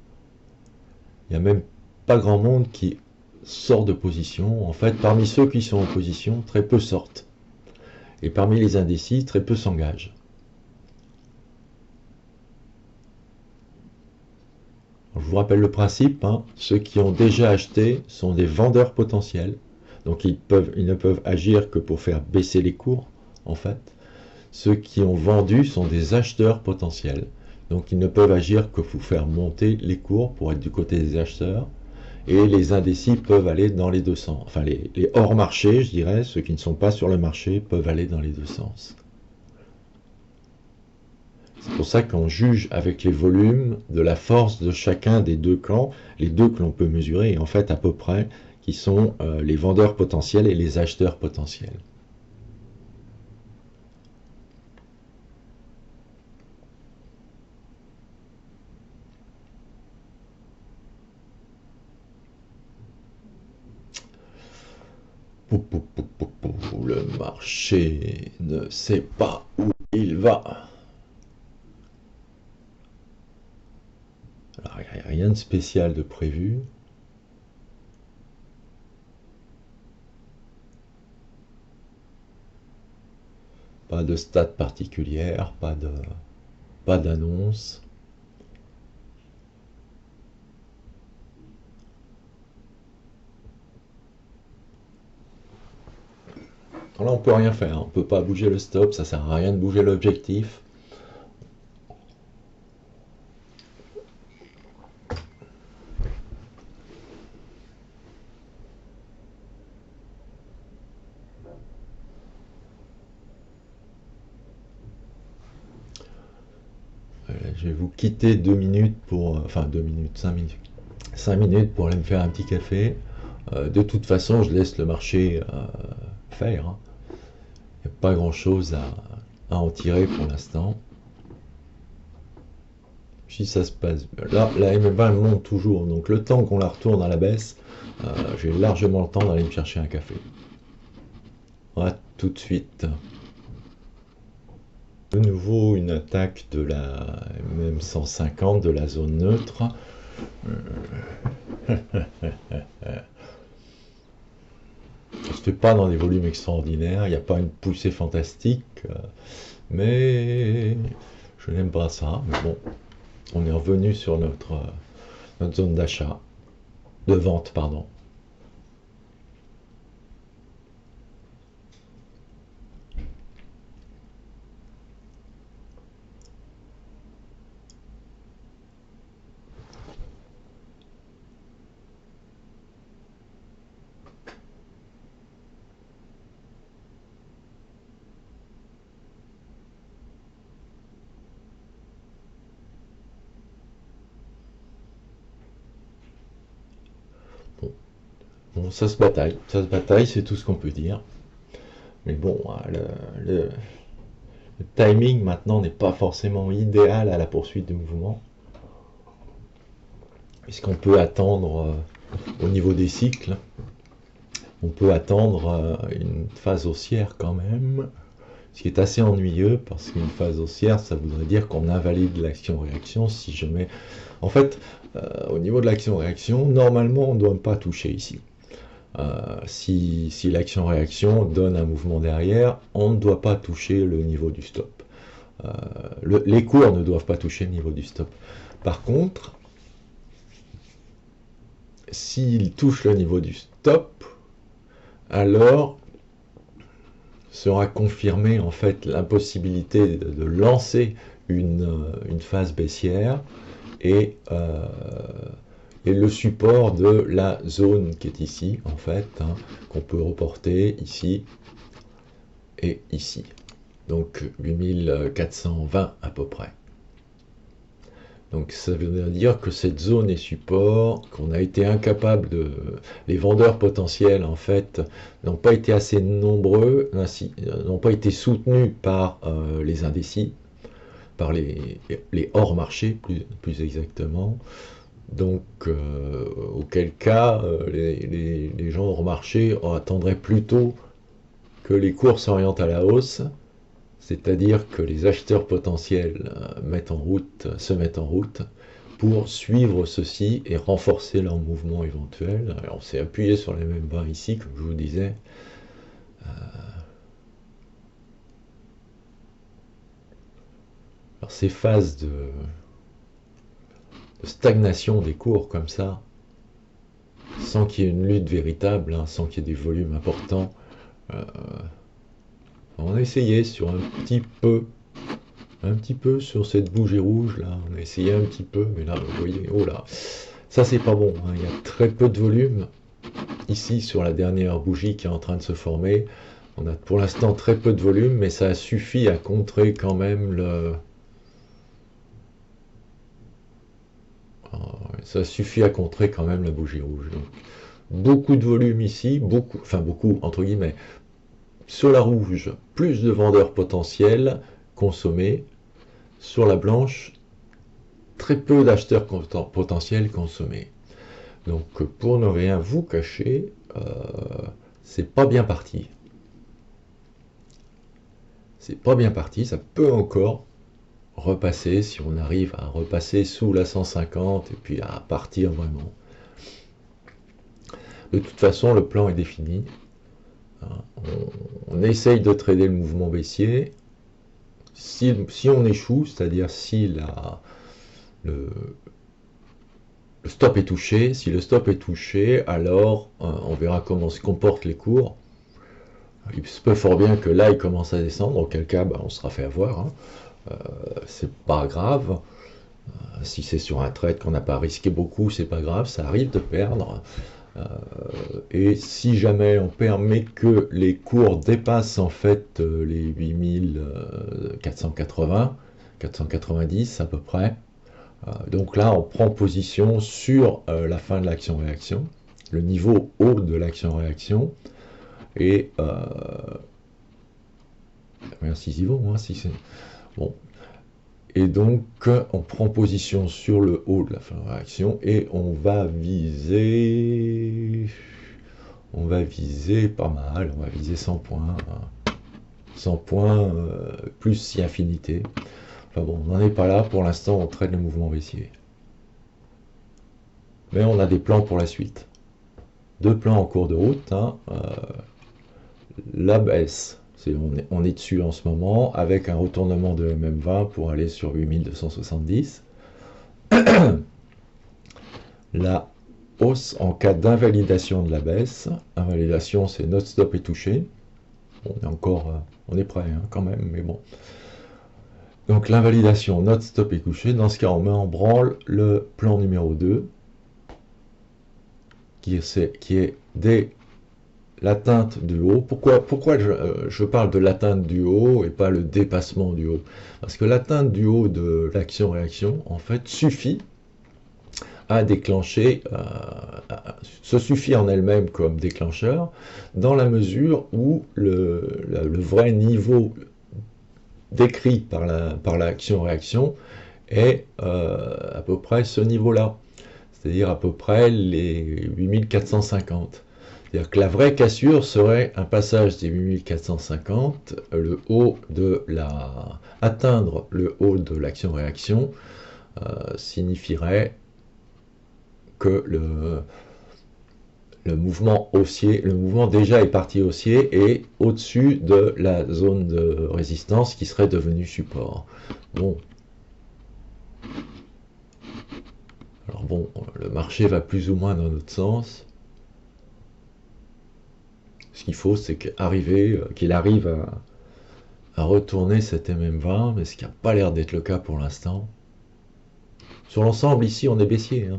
Il n'y a même pas grand monde qui sort de position. En fait, parmi ceux qui sont en position, très peu sortent. Et parmi les indécis, très peu s'engagent. Je vous rappelle le principe, ceux qui ont déjà acheté sont des vendeurs potentiels. Donc ils ne peuvent agir que pour faire baisser les cours, en fait. Ceux qui ont vendu sont des acheteurs potentiels. Donc ils ne peuvent agir que pour faire monter les cours, pour être du côté des acheteurs. Et les indécis peuvent aller dans les deux sens. Enfin, les hors marché, je dirais, ceux qui ne sont pas sur le marché, peuvent aller dans les deux sens. C'est pour ça qu'on juge avec les volumes de la force de chacun des deux camps, les deux que l'on peut mesurer, en fait, à peu près, qui sont les vendeurs potentiels et les acheteurs potentiels. Le marché ne sait pas où il va. Alors, il n'y a rien de spécial de prévu. Pas de stat particulière, pas d'annonce. Là, on peut rien faire, on peut pas bouger le stop, ça sert à rien de bouger l'objectif. Je vais vous quitter 2 minutes pour, enfin 2 minutes, 5 minutes, 5 minutes pour aller me faire un petit café. De toute façon, je laisse le marché faire. Il n'y a pas grand chose à en tirer pour l'instant. Si ça se passe, là, la M20 monte toujours, donc le temps qu'on la retourne à la baisse, j'ai largement le temps d'aller me chercher un café. À tout de suite. De nouveau une attaque de la MM150 de la zone neutre. Ça se fait pas dans des volumes extraordinaires, il n'y a pas une poussée fantastique, mais je n'aime pas ça. Mais bon, on est revenu sur notre zone d'achat, de vente, pardon. Bon, ça se bataille, c'est tout ce qu'on peut dire. Mais bon, le timing maintenant n'est pas forcément idéal à la poursuite du mouvement, puisqu'on peut attendre, au niveau des cycles, on peut attendre une phase haussière quand même, ce qui est assez ennuyeux, parce qu'une phase haussière, ça voudrait dire qu'on invalide l'action-réaction si je mets... En fait, au niveau de l'action-réaction, normalement, on ne doit pas toucher ici. Si l'action-réaction donne un mouvement derrière, on ne doit pas toucher le niveau du stop. Les cours ne doivent pas toucher le niveau du stop. Par contre, s'ils touchent le niveau du stop, alors sera confirmée en fait l'impossibilité de lancer une phase baissière et le support de la zone qui est ici, en fait, hein, qu'on peut reporter ici et ici. Donc 8420 à peu près. Donc ça veut dire que cette zone est support, qu'on a été incapable de... Les vendeurs potentiels, en fait, n'ont pas été assez nombreux, n'ont pas été soutenus par les indécis, par les hors-marché, plus exactement. Donc, auquel cas, les gens hors marché attendraient plutôt que les cours s'orientent à la hausse, c'est-à-dire que les acheteurs potentiels se mettent en route pour suivre ceci et renforcer leur mouvement éventuel. Alors, on s'est appuyé sur les mêmes bras ici, comme je vous disais. Alors, ces phases de stagnation des cours comme ça, sans qu'il y ait une lutte véritable, hein, sans qu'il y ait des volumes importants, on a essayé sur un petit peu sur cette bougie rouge là, on a essayé un petit peu, mais là vous voyez, oh là, ça c'est pas bon, hein, il y a très peu de volume ici sur la dernière bougie qui est en train de se former. On a pour l'instant très peu de volume, mais ça suffit à contrer quand même ça suffit à contrer quand même la bougie rouge. Donc, beaucoup de volume ici, beaucoup entre guillemets, sur la rouge, plus de vendeurs potentiels consommés, sur la blanche, très peu d'acheteurs potentiels consommés. Donc pour ne rien vous cacher, c'est pas bien parti. C'est pas bien parti, ça peut encore repasser, si on arrive à repasser sous la 150 et puis à partir vraiment. De toute façon, le plan est défini. On essaye de trader le mouvement baissier. Si on échoue, c'est-à-dire si le stop est touché, alors on verra comment se comportent les cours. Il se peut fort bien que là, il commence à descendre, auquel cas, on sera fait avoir. Hein. C'est pas grave. Si c'est sur un trade qu'on n'a pas risqué beaucoup, c'est pas grave, ça arrive de perdre. Et si jamais on permet que les cours dépassent en fait les 8480, 490 à peu près, donc là on prend position sur la fin de l'action-réaction, le niveau haut de l'action-réaction, et merci Yvon, hein, si c'est bon. Et donc, on prend position sur le haut de la fin de réaction et on va viser pas mal, on va viser 100 points, 100 points plus si infinité. Enfin bon, on n'en est pas là, pour l'instant on traite le mouvement baissier. Mais on a des plans pour la suite. 2 plans en cours de route, hein, la baisse. On est dessus en ce moment, avec un retournement de MM20 pour aller sur 8270. La hausse en cas d'invalidation de la baisse. Invalidation, c'est notre stop est touché. On est prêt hein, quand même, mais bon. Donc l'invalidation, notre stop est touché. Dans ce cas, on met en branle le plan numéro 2, qui est dès l'atteinte du haut. Pourquoi je parle de l'atteinte du haut et pas le dépassement du haut? Parce que l'atteinte du haut de l'action-réaction, en fait, suffit à déclencher, se suffit en elle-même comme déclencheur, dans la mesure où le vrai niveau décrit par l'action-réaction est à peu près ce niveau-là, c'est-à-dire à peu près les 8450. C'est-à-dire que la vraie cassure serait un passage des 8450, atteindre le haut de l'action-réaction signifierait que le mouvement haussier, le mouvement déjà est parti haussier et au-dessus de la zone de résistance qui serait devenue support. Bon. Alors bon, le marché va plus ou moins dans notre sens. Ce qu'il faut, c'est qu'il arrive à retourner cet MM20, mais ce qui n'a pas l'air d'être le cas pour l'instant. Sur l'ensemble, ici, on est baissier,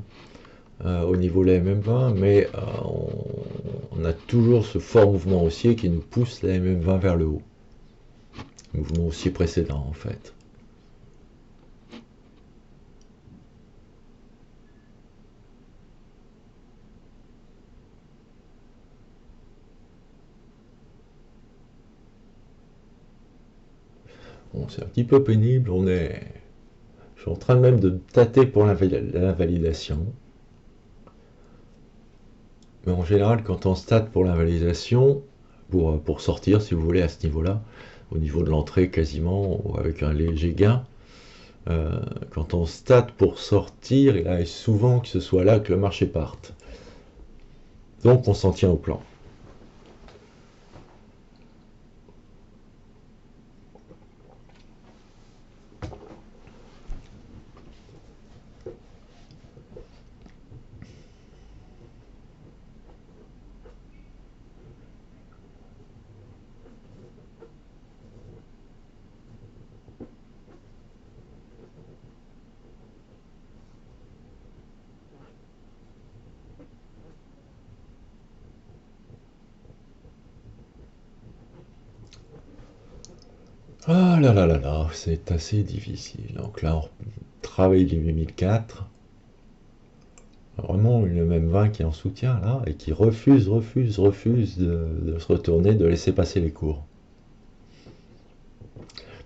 au niveau de la MM20, mais on a toujours ce fort mouvement haussier qui nous pousse la MM20 vers le haut. Mouvement haussier précédent, en fait. Bon, c'est un petit peu pénible, je suis en train même de tâter pour l'invalidation. Mais en général, quand on state pour l'invalidation, pour sortir, si vous voulez, à ce niveau-là, au niveau de l'entrée quasiment, ou avec un léger gain, quand on state pour sortir, il arrive souvent que ce soit là que le marché parte. Donc on s'en tient au plan. Ah là là là là, c'est assez difficile. Donc là, on travaille les 8004. Vraiment le même 20 qui est en soutien là et qui refuse de se retourner, de laisser passer les cours.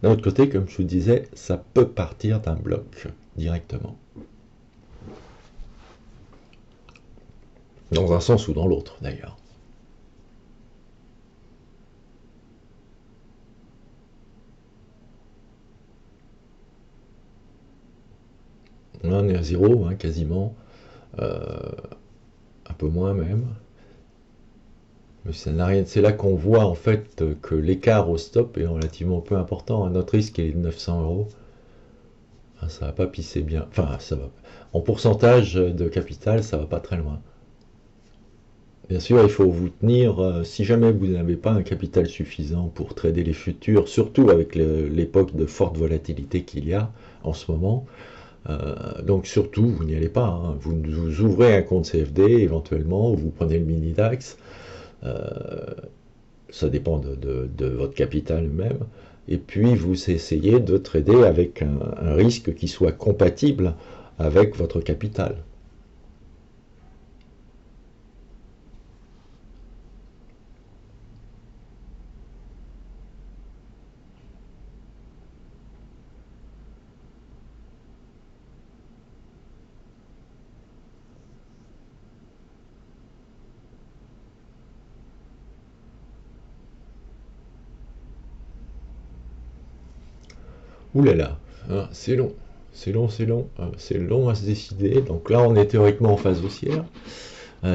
D'un autre côté, comme je vous disais, ça peut partir d'un bloc directement. Dans un sens ou dans l'autre d'ailleurs. Là, on est à zéro, quasiment. Un peu moins même. Mais ça n'a rien. C'est là qu'on voit en fait que l'écart au stop est relativement peu important. Notre risque est de 900 euros. Ça va pas pisser bien. Enfin, ça va. En pourcentage de capital, ça va pas très loin. Bien sûr, il faut vous tenir, si jamais vous n'avez pas un capital suffisant pour trader les futurs, surtout avec l'époque de forte volatilité qu'il y a en ce moment, donc surtout, vous n'y allez pas, vous ouvrez un compte CFD éventuellement, vous prenez le mini DAX, ça dépend de votre capital même, et puis vous essayez de trader avec un risque qui soit compatible avec votre capital. Ouh là là, c'est long, c'est long, c'est long à se décider. Donc là, on est théoriquement en phase haussière.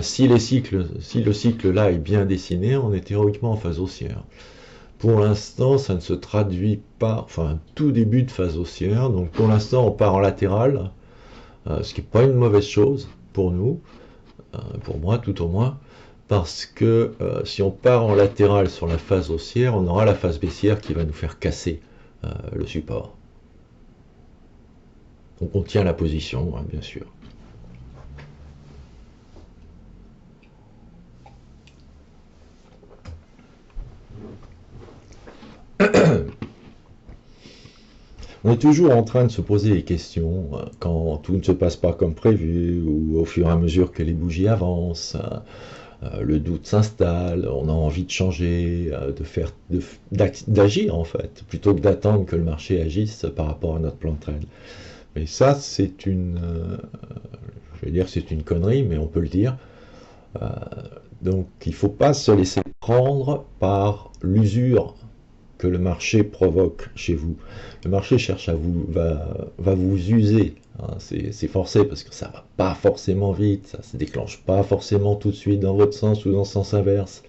Si le cycle là est bien dessiné, on est théoriquement en phase haussière. Pour l'instant, ça ne se traduit pas, enfin, un tout début de phase haussière. Donc pour l'instant, on part en latéral, ce qui n'est pas une mauvaise chose pour nous, pour moi tout au moins, parce que si on part en latéral sur la phase haussière, on aura la phase baissière qui va nous faire casser le support. Donc on tient la position, bien sûr. est toujours en train de se poser des questions quand tout ne se passe pas comme prévu ou au fur et à mesure que les bougies avancent. Le doute s'installe, on a envie de changer, d'agir en fait, plutôt que d'attendre que le marché agisse par rapport à notre plan de trade. Mais ça, je vais dire, c'est une connerie, mais on peut le dire. Euh, donc, il ne faut pas se laisser prendre par l'usure que le marché provoque chez vous. Le marché cherche va vous user. Hein, c'est forcé parce que ça va pas forcément vite, ça se déclenche pas forcément tout de suite dans votre sens ou dans le sens inverse.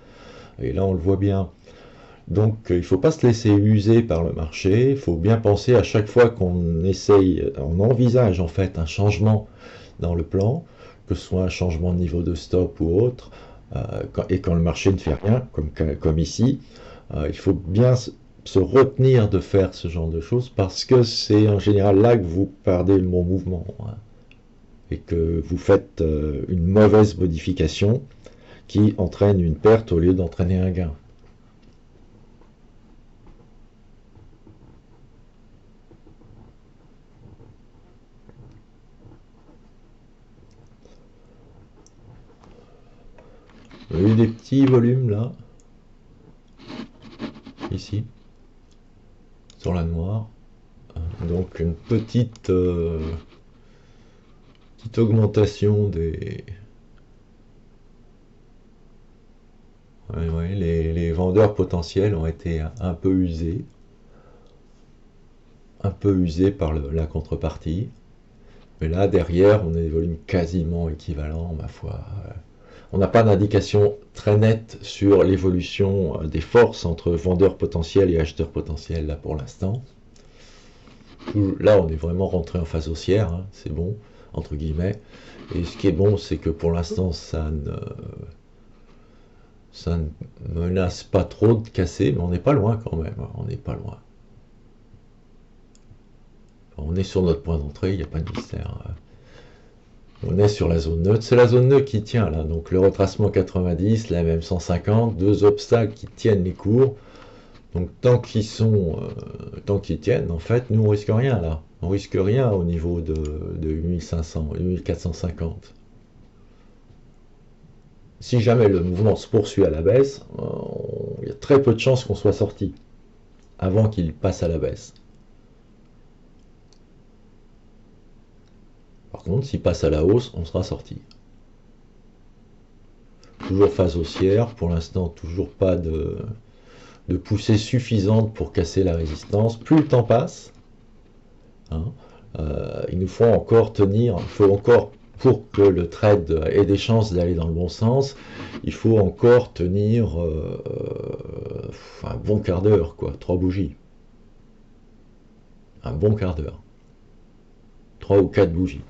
Et là, on le voit bien. Donc, il ne faut pas se laisser user par le marché. Il faut bien penser à chaque fois qu'on essaye, on envisage en fait un changement dans le plan, que ce soit un changement de niveau de stop ou autre, et quand le marché ne fait rien, comme ici, il faut bien se retenir de faire ce genre de choses parce que c'est en général là que vous perdez le bon mouvement, hein, et que vous faites une mauvaise modification qui entraîne une perte au lieu d'entraîner un gain. Il y a eu des petits volumes là, ici, sur la noire. Donc une petite augmentation des... Ouais, les vendeurs potentiels ont été un peu usés par la contrepartie. Mais là, derrière, on a des volumes quasiment équivalents, ma foi. On n'a pas d'indication très nette sur l'évolution des forces entre vendeurs potentiels et acheteurs potentiels, là, pour l'instant. Là, on est vraiment rentré en phase haussière, hein, c'est bon, entre guillemets. Et ce qui est bon, c'est que pour l'instant, ça ne menace pas trop de casser, mais on n'est pas loin quand même, hein, on n'est pas loin. On est sur notre point d'entrée, il n'y a pas de mystère. On est sur la zone neutre, c'est la zone neutre qui tient là, donc le retracement 90, la même 150, deux obstacles qui tiennent les cours. Donc tant qu'ils tiennent, en fait, nous on risque rien là. On risque rien au niveau de 8500, 1450. Si jamais le mouvement se poursuit à la baisse, il y a très peu de chances qu'on soit sorti avant qu'il passe à la baisse. Par contre, s'il passe à la hausse, on sera sorti. Toujours phase haussière, pour l'instant toujours pas de poussée suffisante pour casser la résistance. Plus le temps passe, hein, il nous faut encore tenir, il faut encore, pour que le trade ait des chances d'aller dans le bon sens, il faut encore tenir un bon quart d'heure, quoi, 3 bougies. Un bon quart d'heure. 3 ou 4 bougies.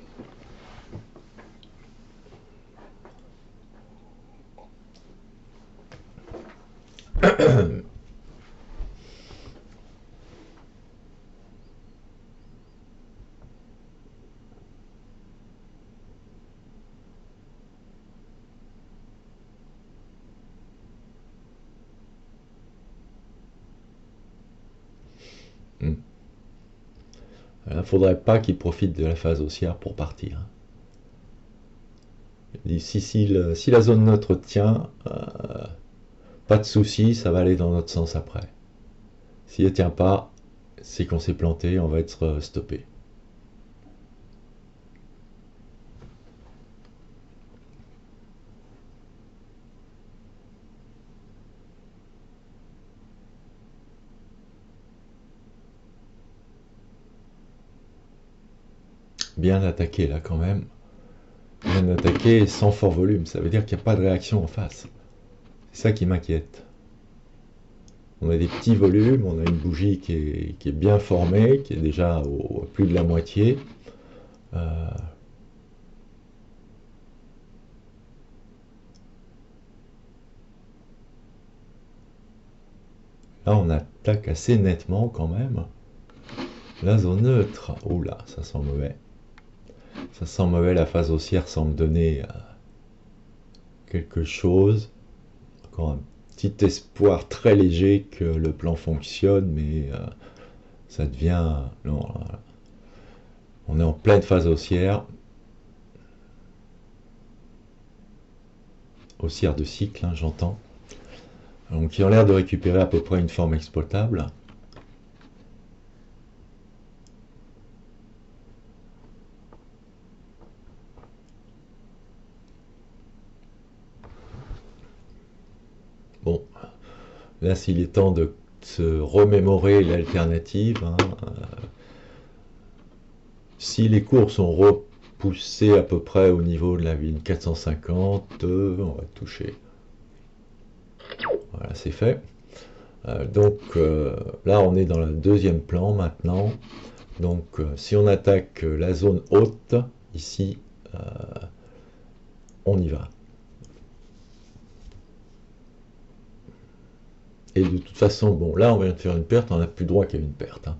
Il ne faudrait pas qu'il profite de la phase haussière pour partir. Si la zone neutre tient, pas de souci, ça va aller dans notre sens après. Si elle ne tient pas, c'est qu'on s'est planté, on va être stoppé. Bien attaqué là quand même. Bien attaqué sans fort volume, ça veut dire qu'il n'y a pas de réaction en face. C'est ça qui m'inquiète. On a des petits volumes, on a une bougie qui est bien formée, qui est déjà à plus de la moitié. Là, on attaque assez nettement quand même. La zone neutre, oula, ça sent mauvais. Ça sent mauvais, la phase haussière semble donner quelque chose. Encore un petit espoir très léger que le plan fonctionne, mais ça devient... Non, on est en pleine phase haussière. Haussière de cycle, hein, j'entends. Donc ils ont l'air de récupérer à peu près une forme exploitable. Bon, là s'il est temps de se remémorer l'alternative, hein, si les cours sont repoussés à peu près au niveau de la ligne 450, on va toucher. Voilà, c'est fait. Donc là, on est dans le deuxième plan maintenant. Donc si on attaque la zone haute, ici, on y va. Et de toute façon, bon, là, on vient de faire une perte, on n'a plus droit qu'à une perte. Hein.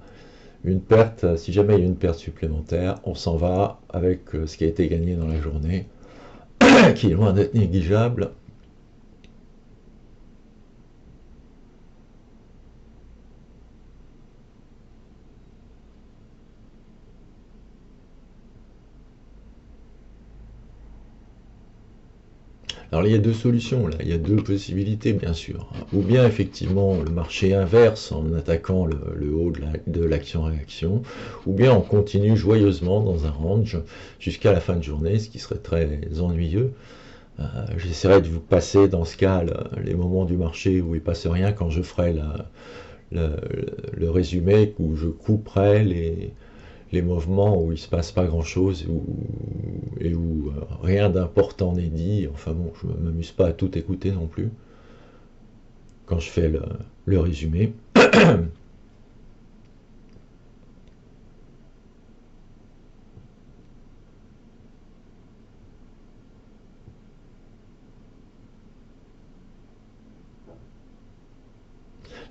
Une perte, si jamais il y a une perte supplémentaire, on s'en va avec ce qui a été gagné dans la journée, qui est loin d'être négligeable. Alors il y a deux solutions, là. Il y a deux possibilités bien sûr. Ou bien effectivement le marché inverse en attaquant le haut de l'action-réaction, ou bien on continue joyeusement dans un range jusqu'à la fin de journée, ce qui serait très ennuyeux. J'essaierai de vous passer dans ce cas les moments du marché où il ne passe rien quand je ferai le résumé, où je couperai les mouvements où il ne se passe pas grand chose et où rien d'important n'est dit. Enfin bon, je ne m'amuse pas à tout écouter non plus quand je fais le résumé.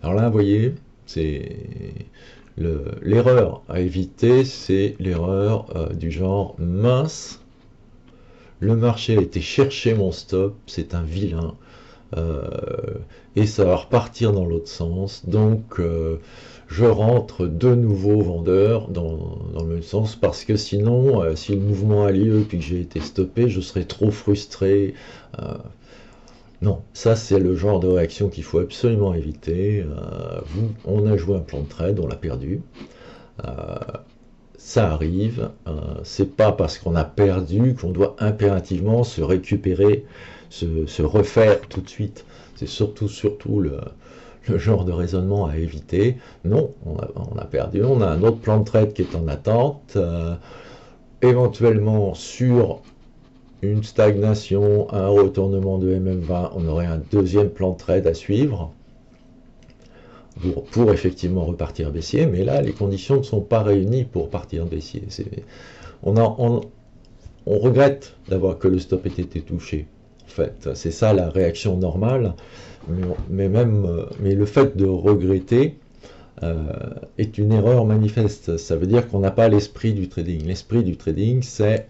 Alors là, vous voyez, c'est l'erreur à éviter, c'est l'erreur du genre mince. Le marché a été chercher mon stop, c'est un vilain, et ça va repartir dans l'autre sens. Donc, je rentre de nouveau vendeur dans le même sens, parce que sinon, si le mouvement a lieu puis que j'ai été stoppé, je serais trop frustré. Non, ça c'est le genre de réaction qu'il faut absolument éviter. On a joué un plan de trade, on l'a perdu. Ça arrive, c'est pas parce qu'on a perdu qu'on doit impérativement se récupérer, se refaire tout de suite. C'est surtout le genre de raisonnement à éviter. Non, on a perdu, on a un autre plan de trade qui est en attente, éventuellement sur une stagnation, un retournement de MM20, on aurait un deuxième plan de trade à suivre pour effectivement repartir baissier, mais là les conditions ne sont pas réunies pour partir baissier. On regrette d'avoir que le stop ait été touché. En fait, c'est ça la réaction normale, mais le fait de regretter est une erreur manifeste. Ça veut dire qu'on n'a pas l'esprit du trading. L'esprit du trading, c'est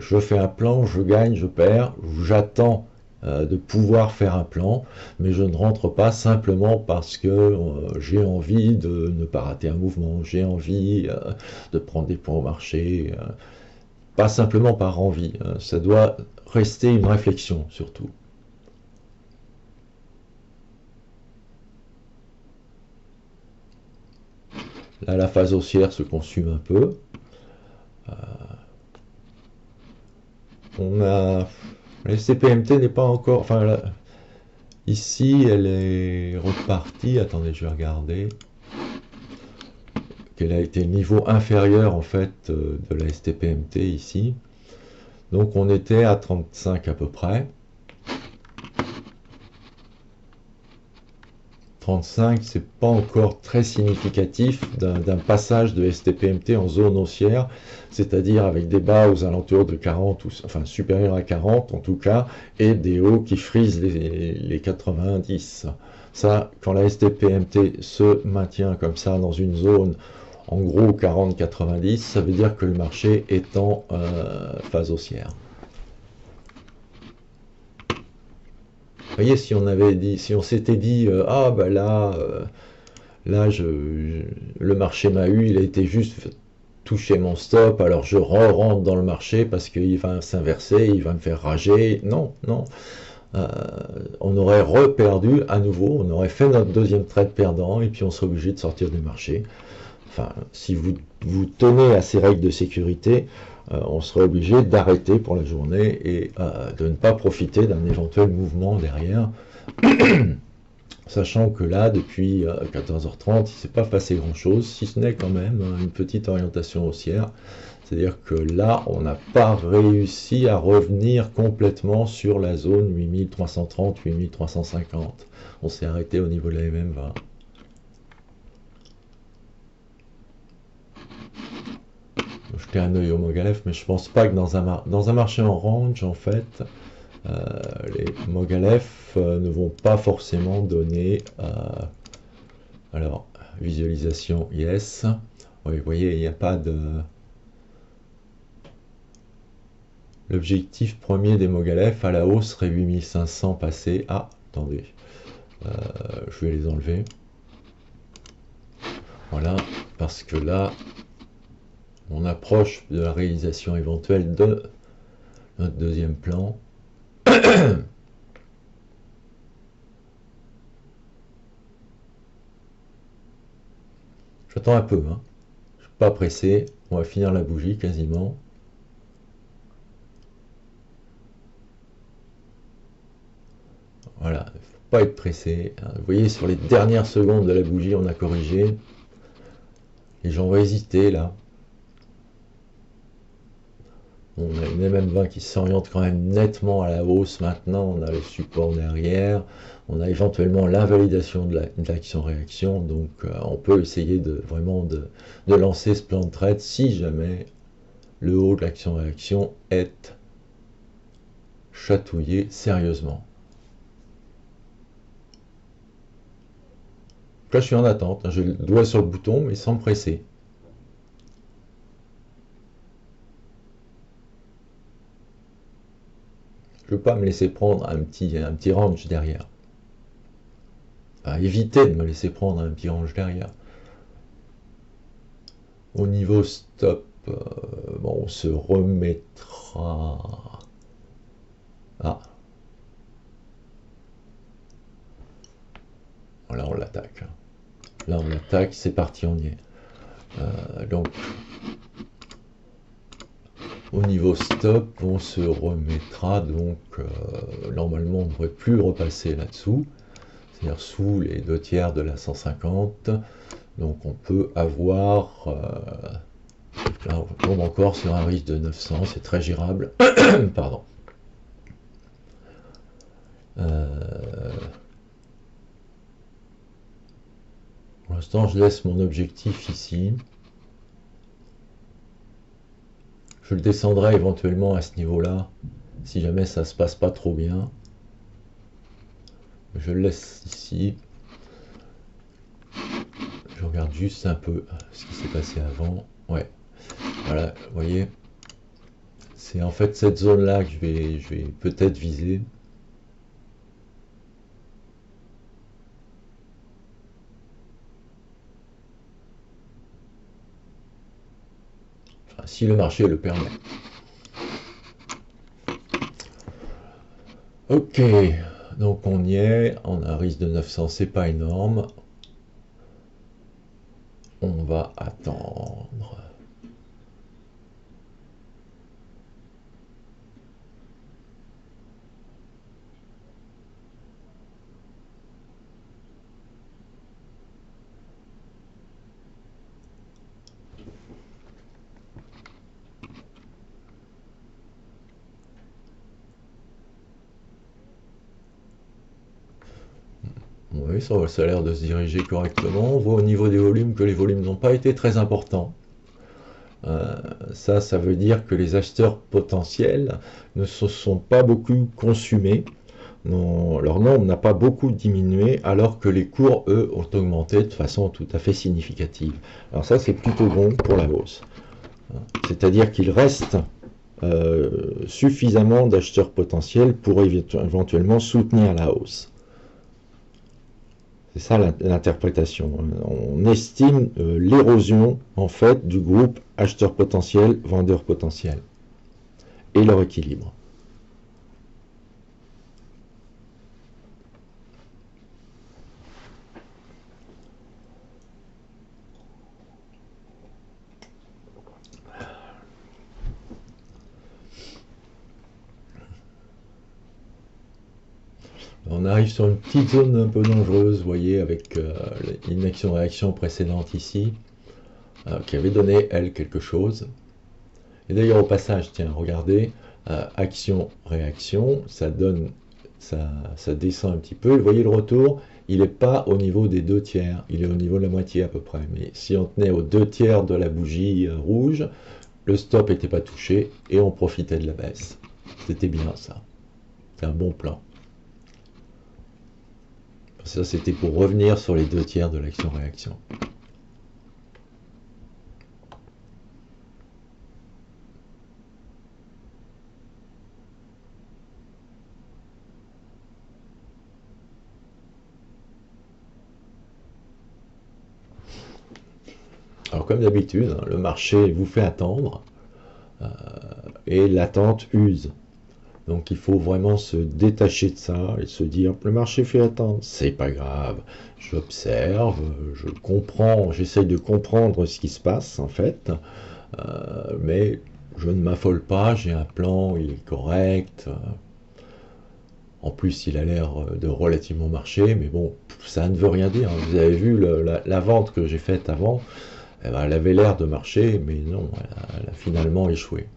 je fais un plan, je gagne, je perds, j'attends de pouvoir faire un plan, mais je ne rentre pas simplement parce que j'ai envie de ne pas rater un mouvement, j'ai envie de prendre des points au marché, pas simplement par envie, ça doit rester une réflexion surtout. Là, la phase haussière se consume un peu. On a... La STPMT n'est pas encore... Enfin, là, ici, elle est repartie. Attendez, je vais regarder. Quel a été le niveau inférieur, en fait, de la STPMT ici. Donc, on était à 35 à peu près. 35, c'est pas encore très significatif d'un passage de STPMT en zone haussière, c'est-à-dire avec des bas aux alentours de 40, enfin supérieurs à 40 en tout cas, et des hauts qui frisent les 90. Ça, quand la STPMT se maintient comme ça dans une zone, en gros 40-90, ça veut dire que le marché est en phase haussière. Vous voyez, si on s'était dit, ah ben là, Là, le marché m'a eu, il a été juste toucher mon stop, alors je rentre dans le marché parce qu'il va s'inverser, il va me faire rager. Non, non. Euh, on aurait reperdu à nouveau, on aurait fait notre deuxième trade perdant et puis on serait obligé de sortir du marché. Enfin, si vous vous tenez à ces règles de sécurité, on serait obligé d'arrêter pour la journée et de ne pas profiter d'un éventuel mouvement derrière. Sachant que là, depuis 14h30, il ne s'est pas passé grand-chose, si ce n'est quand même une petite orientation haussière. C'est-à-dire que là, on n'a pas réussi à revenir complètement sur la zone 8330-8350. On s'est arrêté au niveau de la MM20. Jeter un œil au Mogalef, mais je pense pas que dans un marché en range, en fait, les Mogalef ne vont pas forcément donner. Alors, visualisation, yes. Oui, vous voyez, il n'y a pas de. L'objectif premier des Mogalef à la hausse serait 8500 passés. Ah, attendez, je vais les enlever. Voilà, parce que là, on approche de la réalisation éventuelle de notre deuxième plan. J'attends un peu, hein. Je ne suis pas pressé. On va finir la bougie quasiment. Voilà, il ne faut pas être pressé. Vous voyez, sur les dernières secondes de la bougie, on a corrigé. Les gens vont hésiter là. On a une MM20 qui s'oriente quand même nettement à la hausse maintenant. On a le support derrière. On a éventuellement l'invalidation de l'action-réaction. Donc on peut essayer vraiment de lancer ce plan de trade si jamais le haut de l'action-réaction est chatouillé sérieusement. Là, je suis en attente. J'ai le doigt sur le bouton, mais sans me presser. Je ne veux pas me laisser prendre un petit range derrière. Enfin, éviter de me laisser prendre un petit range derrière. Au niveau stop, bon, on se remettra. Ah. Là, on l'attaque. Là, on l'attaque, c'est parti, on y est. Donc, au niveau stop, on se remettra. Donc, normalement, on ne devrait plus repasser là-dessous. C'est-à-dire sous les 2/3 de la 150. Donc, on peut avoir... là, on tombe encore sur un risque de 900. C'est très gérable. Pardon. Pour l'instant, je laisse mon objectif ici. Je le descendrai éventuellement à ce niveau-là, si jamais ça se passe pas trop bien. Je le laisse ici. Je regarde juste un peu ce qui s'est passé avant. Ouais, voilà, vous voyez. C'est en fait cette zone-là que je vais peut-être viser. Enfin, si le marché le permet. Ok, donc on y est. On a un risque de 900, c'est pas énorme. On va attendre. Oui, ça a l'air de se diriger correctement. On voit au niveau des volumes que les volumes n'ont pas été très importants. Ça veut dire que les acheteurs potentiels ne se sont pas beaucoup consumés. Leur nombre n'a pas beaucoup diminué, alors que les cours, eux, ont augmenté de façon tout à fait significative. Alors ça, c'est plutôt bon pour la hausse. C'est-à-dire qu'il reste suffisamment d'acheteurs potentiels pour éventuellement soutenir la hausse. C'est ça l'interprétation. On estime l'érosion en fait du groupe acheteur potentiel, vendeur potentiel et leur équilibre. On arrive sur une petite zone un peu dangereuse, vous voyez, avec une action-réaction précédente ici, qui avait donné, elle, quelque chose. Et d'ailleurs, au passage, tiens, regardez, action-réaction, ça donne, ça descend un petit peu. Et vous voyez le retour, il n'est pas au niveau des 2/3, il est au niveau de la moitié à peu près. Mais si on tenait aux 2/3 de la bougie rouge, le stop n'était pas touché et on profitait de la baisse. C'était bien ça. C'est un bon plan. Ça, c'était pour revenir sur les 2/3 de l'action-réaction. Alors, comme d'habitude, hein, le marché vous fait attendre et l'attente use. Donc il faut vraiment se détacher de ça et se dire le marché fait attendre, c'est pas grave, j'observe, je comprends, j'essaye de comprendre ce qui se passe en fait, mais je ne m'affole pas, j'ai un plan, il est correct, en plus il a l'air de relativement marcher, mais bon, ça ne veut rien dire, vous avez vu la vente que j'ai faite avant, elle avait l'air de marcher, mais non, elle a finalement échoué.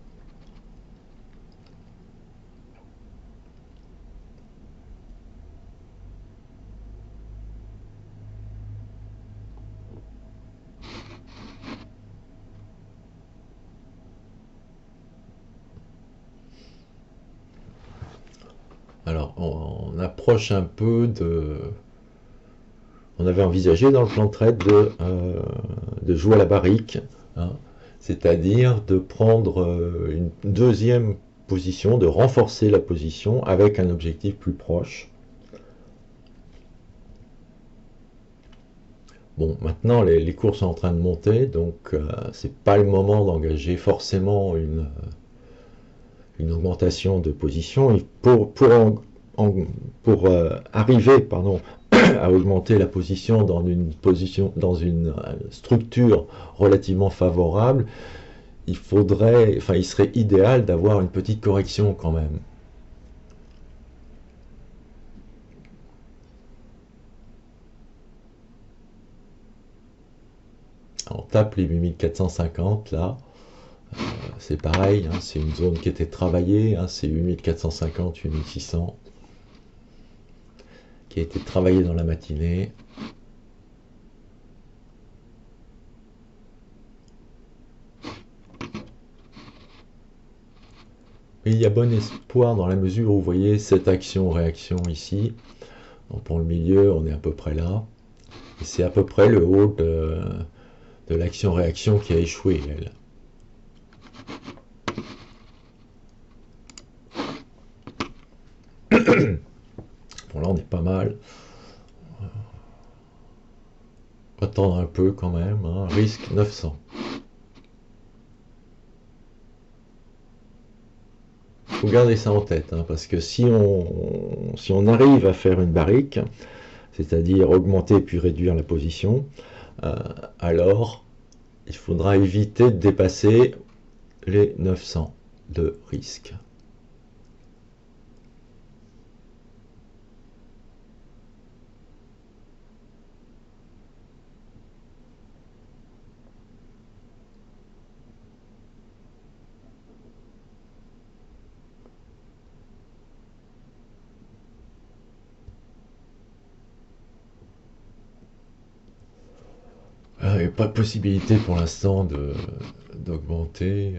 Alors, on approche un peu de... On avait envisagé dans le plan de trade de jouer à la barrique, hein, c'est-à-dire de prendre une deuxième position, de renforcer la position avec un objectif plus proche. Bon, maintenant les cours sont en train de monter, donc c'est pas le moment d'engager forcément une augmentation de position. Pour arriver à augmenter la position dans une structure relativement favorable, il serait idéal d'avoir une petite correction quand même. On tape les 8450 là, c'est pareil, hein, c'est une zone qui était travaillée, hein, c'est 8450, 8600, qui a été travaillée dans la matinée. Mais il y a bon espoir dans la mesure où vous voyez cette action-réaction ici. Donc pour le milieu, on est à peu près là. Et c'est à peu près le haut de l'action-réaction qui a échoué, elle. Bon, là, on est pas mal. On va attendre un peu quand même, hein. Risque 900. Il faut garder ça en tête, hein, parce que si on arrive à faire une barrique, c'est-à-dire augmenter puis réduire la position, alors il faudra éviter de dépasser les 900 de risque. Il n'y a pas de possibilité pour l'instant d'augmenter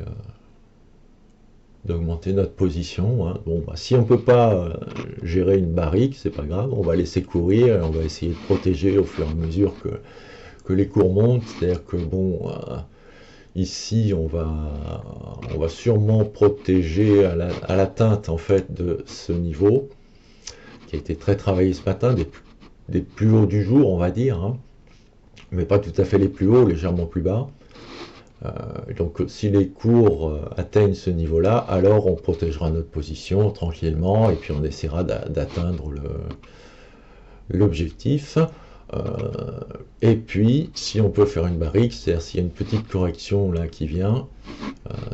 notre position, hein. Bon, bah, si on ne peut pas gérer une barrique, c'est pas grave, on va laisser courir et on va essayer de protéger au fur et à mesure que les cours montent. C'est-à-dire que bon, ici on va sûrement protéger à l'atteinte en fait de ce niveau qui a été très travaillé ce matin, des plus hauts du jour, on va dire, hein, mais pas tout à fait les plus hauts, légèrement plus bas. Donc si les cours atteignent ce niveau-là, alors on protégera notre position tranquillement et puis on essaiera d'atteindre l'objectif. Et puis si on peut faire une barrique, c'est-à-dire s'il y a une petite correction là qui vient,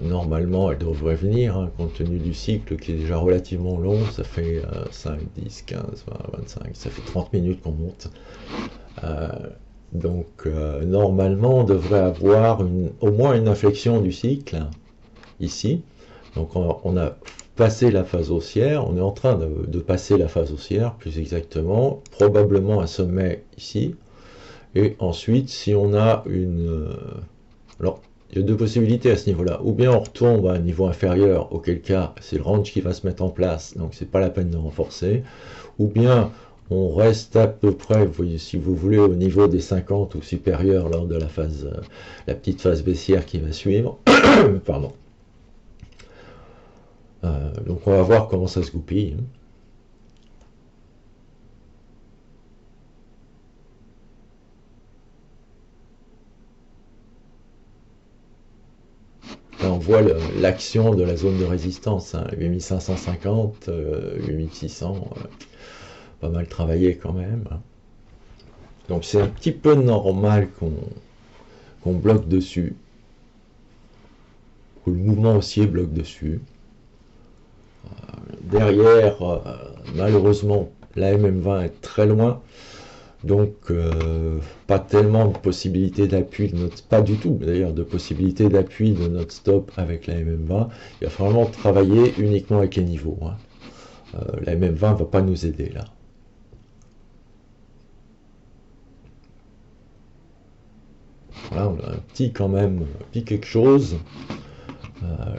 normalement elle devrait venir, hein, compte tenu du cycle qui est déjà relativement long, ça fait 5, 10, 15, 20, 25, ça fait 30 minutes qu'on monte. Donc normalement on devrait avoir au moins une inflexion du cycle ici. Donc on a passé la phase haussière, on est en train de passer la phase haussière plus exactement, probablement un sommet ici. Et ensuite si on a alors il y a deux possibilités à ce niveau-là, ou bien on retombe à un niveau inférieur, auquel cas c'est le range qui va se mettre en place, donc c'est pas la peine de renforcer, ou bien on reste à peu près, vous voyez, si vous voulez, au niveau des 50 ou supérieur lors de la petite phase baissière qui va suivre. Pardon. Donc on va voir comment ça se goupille. Là on voit l'action de la zone de résistance, hein, 8550, 8600, pas mal travaillé quand même. Donc c'est un petit peu normal qu'on bloque dessus, que le mouvement haussier bloque dessus. Derrière, malheureusement, la MM20 est très loin, donc pas tellement de possibilité d'appui, pas du tout d'ailleurs de possibilité d'appui de notre stop avec la MM20. Il va vraiment travailler uniquement avec les niveaux, hein. La MM20 ne va pas nous aider là. Voilà, on a un petit quand même, un petit quelque chose.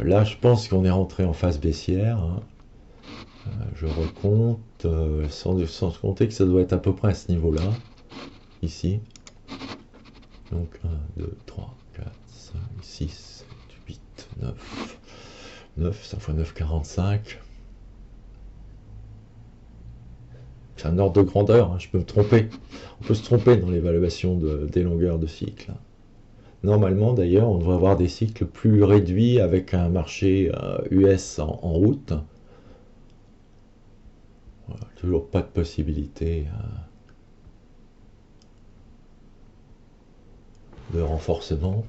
Là, je pense qu'on est rentré en phase baissière, hein. Je recompte, sans compter que ça doit être à peu près à ce niveau-là, ici. Donc 1, 2, 3, 4, 5, 6, 7, 8, 9. 9, ça fait 9, 45. C'est un ordre de grandeur, hein, je peux me tromper. On peut se tromper dans l'évaluation des longueurs de cycle. Normalement, d'ailleurs, on devrait avoir des cycles plus réduits avec un marché US en route. Voilà, toujours pas de possibilité de renforcement.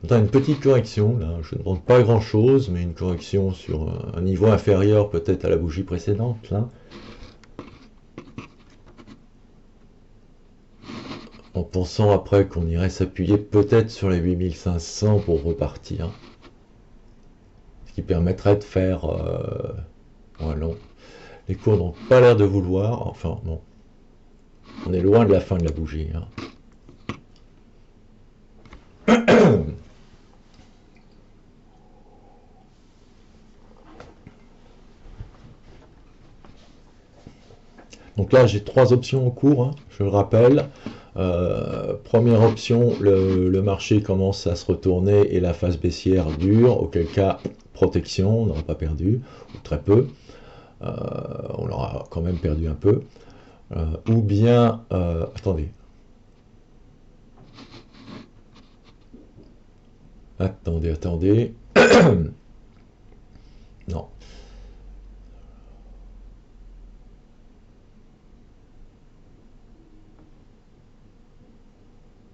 On a une petite correction, là, je ne demande pas grand chose, mais une correction sur un niveau inférieur peut-être à la bougie précédente, là. En pensant après qu'on irait s'appuyer peut-être sur les 8500 pour repartir. Ce qui permettrait de faire... voilà. Les cours n'ont pas l'air de vouloir, enfin bon. On est loin de la fin de la bougie, hein. Donc là, j'ai 3 options en cours, hein, je le rappelle. Première option, le marché commence à se retourner et la phase baissière dure, auquel cas, protection, on n'aura pas perdu, ou très peu. On l'aura quand même perdu un peu. Ou bien, attendez. Attendez. Non.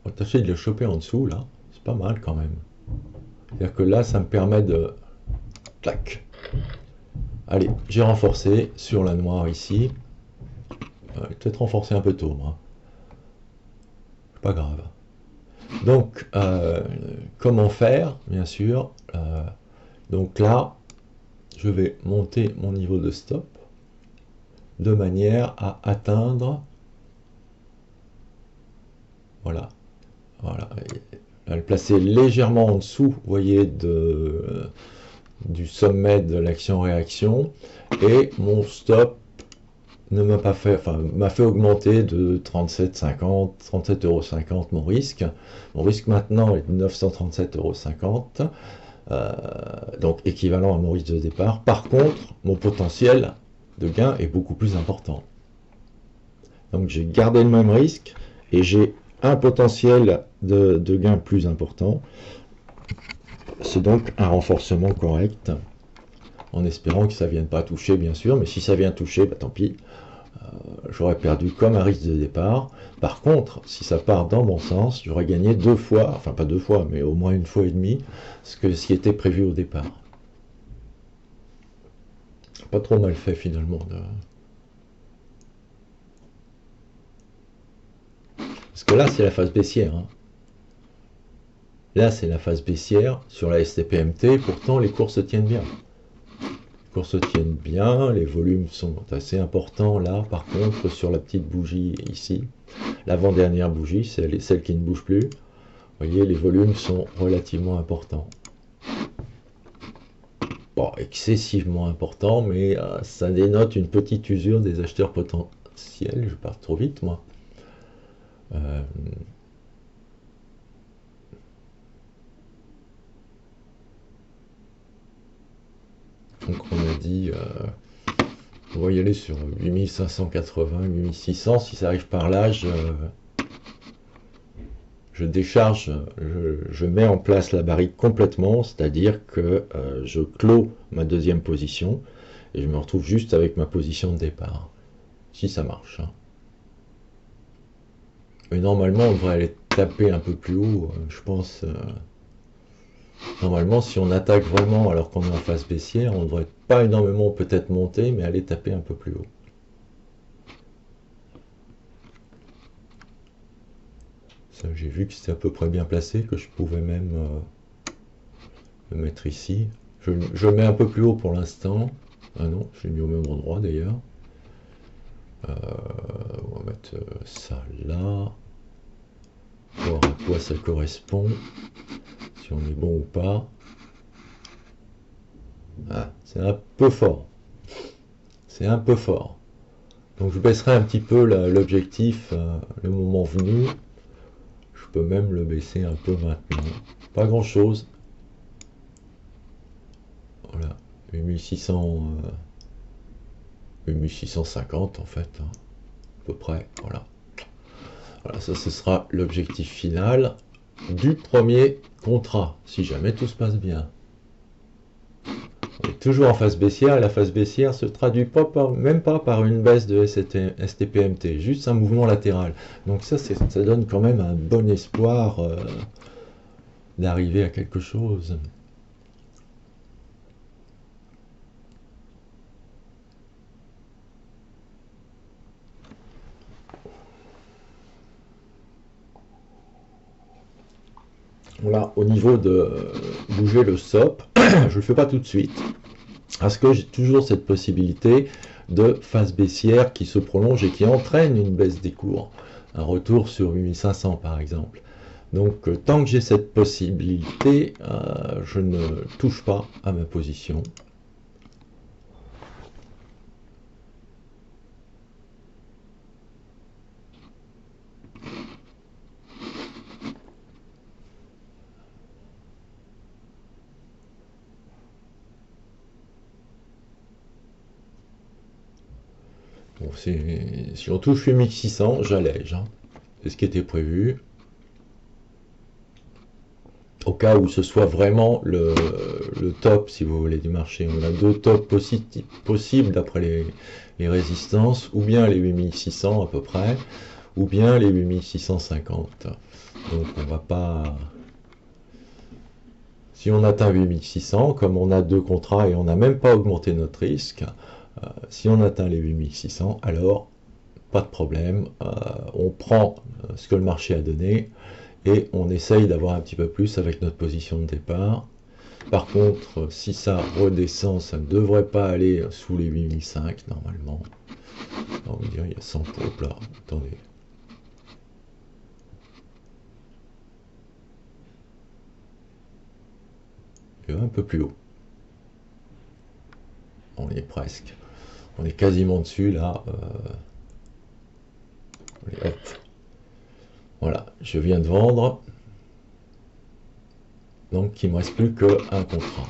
On va tâcher de le choper en dessous, là. C'est pas mal quand même. C'est-à-dire que là, ça me permet de... Clac. Allez, j'ai renforcé sur la noire ici. Peut-être renforcé un peu tôt, moi. Pas grave. Donc, comment faire, bien sûr. Donc là, je vais monter mon niveau de stop de manière à atteindre... Voilà. À le placer légèrement en dessous, vous voyez, du sommet de l'action-réaction. Et mon stop ne m'a pas fait, enfin, m'a fait augmenter de 37,50, 37,50 € mon risque. Mon risque maintenant est de 937,50 €, donc équivalent à mon risque de départ. Par contre, mon potentiel de gain est beaucoup plus important. Donc j'ai gardé le même risque et j'ai un potentiel de gain plus important. C'est donc un renforcement correct, en espérant que ça ne vienne pas toucher, bien sûr, mais si ça vient toucher, bah, tant pis, j'aurais perdu comme un risque de départ. Par contre, si ça part dans mon sens, j'aurais gagné 2 fois, enfin pas 2 fois, mais au moins 1,5 fois ce qui était prévu au départ. Pas trop mal fait finalement. Parce que là, c'est la phase baissière. Hein. Là, c'est la phase baissière sur la STPMT, pourtant les cours se tiennent bien. Les cours se tiennent bien, les volumes sont assez importants là, par contre, sur la petite bougie ici, l'avant-dernière bougie, celle qui ne bouge plus, vous voyez, les volumes sont relativement importants. Bon, excessivement importants, mais ça dénote une petite usure des acheteurs potentiels. Je pars trop vite, moi. Donc on a dit, on va y aller sur 8580, 8600, si ça arrive par là, je décharge, je mets en place la barrique complètement, c'est-à-dire que je clôt ma deuxième position, et je me retrouve juste avec ma position de départ, si ça marche. Hein. Mais normalement, on devrait aller taper un peu plus haut, je pense... Normalement, si on attaque vraiment alors qu'on est en phase baissière, on ne devrait pas énormément peut-être monter, mais aller taper un peu plus haut. Ça, j'ai vu que c'était à peu près bien placé, que je pouvais même le mettre ici. Je mets un peu plus haut pour l'instant. Ah non, je l'ai mis au même endroit d'ailleurs. On va mettre ça là. Voir à quoi ça correspond. Si on est bon ou pas. Ah, c'est un peu fort. C'est un peu fort. Donc je baisserai un petit peu l'objectif le moment venu. Je peux même le baisser un peu maintenant. Pas grand chose. Voilà. 8600, 8650 en fait. Hein, à peu près. Voilà. Voilà, ça ce sera l'objectif final du premier contrat. Si jamais tout se passe bien. On est toujours en phase baissière, et la phase baissière se traduit pas même pas par une baisse de STPMT, juste un mouvement latéral. Donc ça donne quand même un bon espoir d'arriver à quelque chose. Voilà, au niveau de bouger le SOP, je ne le fais pas tout de suite, parce que j'ai toujours cette possibilité de phase baissière qui se prolonge et qui entraîne une baisse des cours, un retour sur 8500 par exemple. Donc tant que j'ai cette possibilité, je ne touche pas à ma position. Bon, si on touche 8600, j'allège. Hein. C'est ce qui était prévu. Au cas où ce soit vraiment le top, si vous voulez, du marché. On a deux tops possibles d'après les résistances, ou bien les 8600 à peu près, ou bien les 8650. Donc on va pas... Si on atteint 8600, comme on a deux contrats et on n'a même pas augmenté notre risque, si on atteint les 8600, alors pas de problème, on prend ce que le marché a donné et on essaye d'avoir un petit peu plus avec notre position de départ. Par contre, si ça redescend, ça ne devrait pas aller sous les 8005 normalement. On va dire, il y a 100 pompes là. Attendez. Et un peu plus haut. On y est presque. On est quasiment dessus là. Hop. Voilà, je viens de vendre. Donc il ne me reste plus qu'un contrat.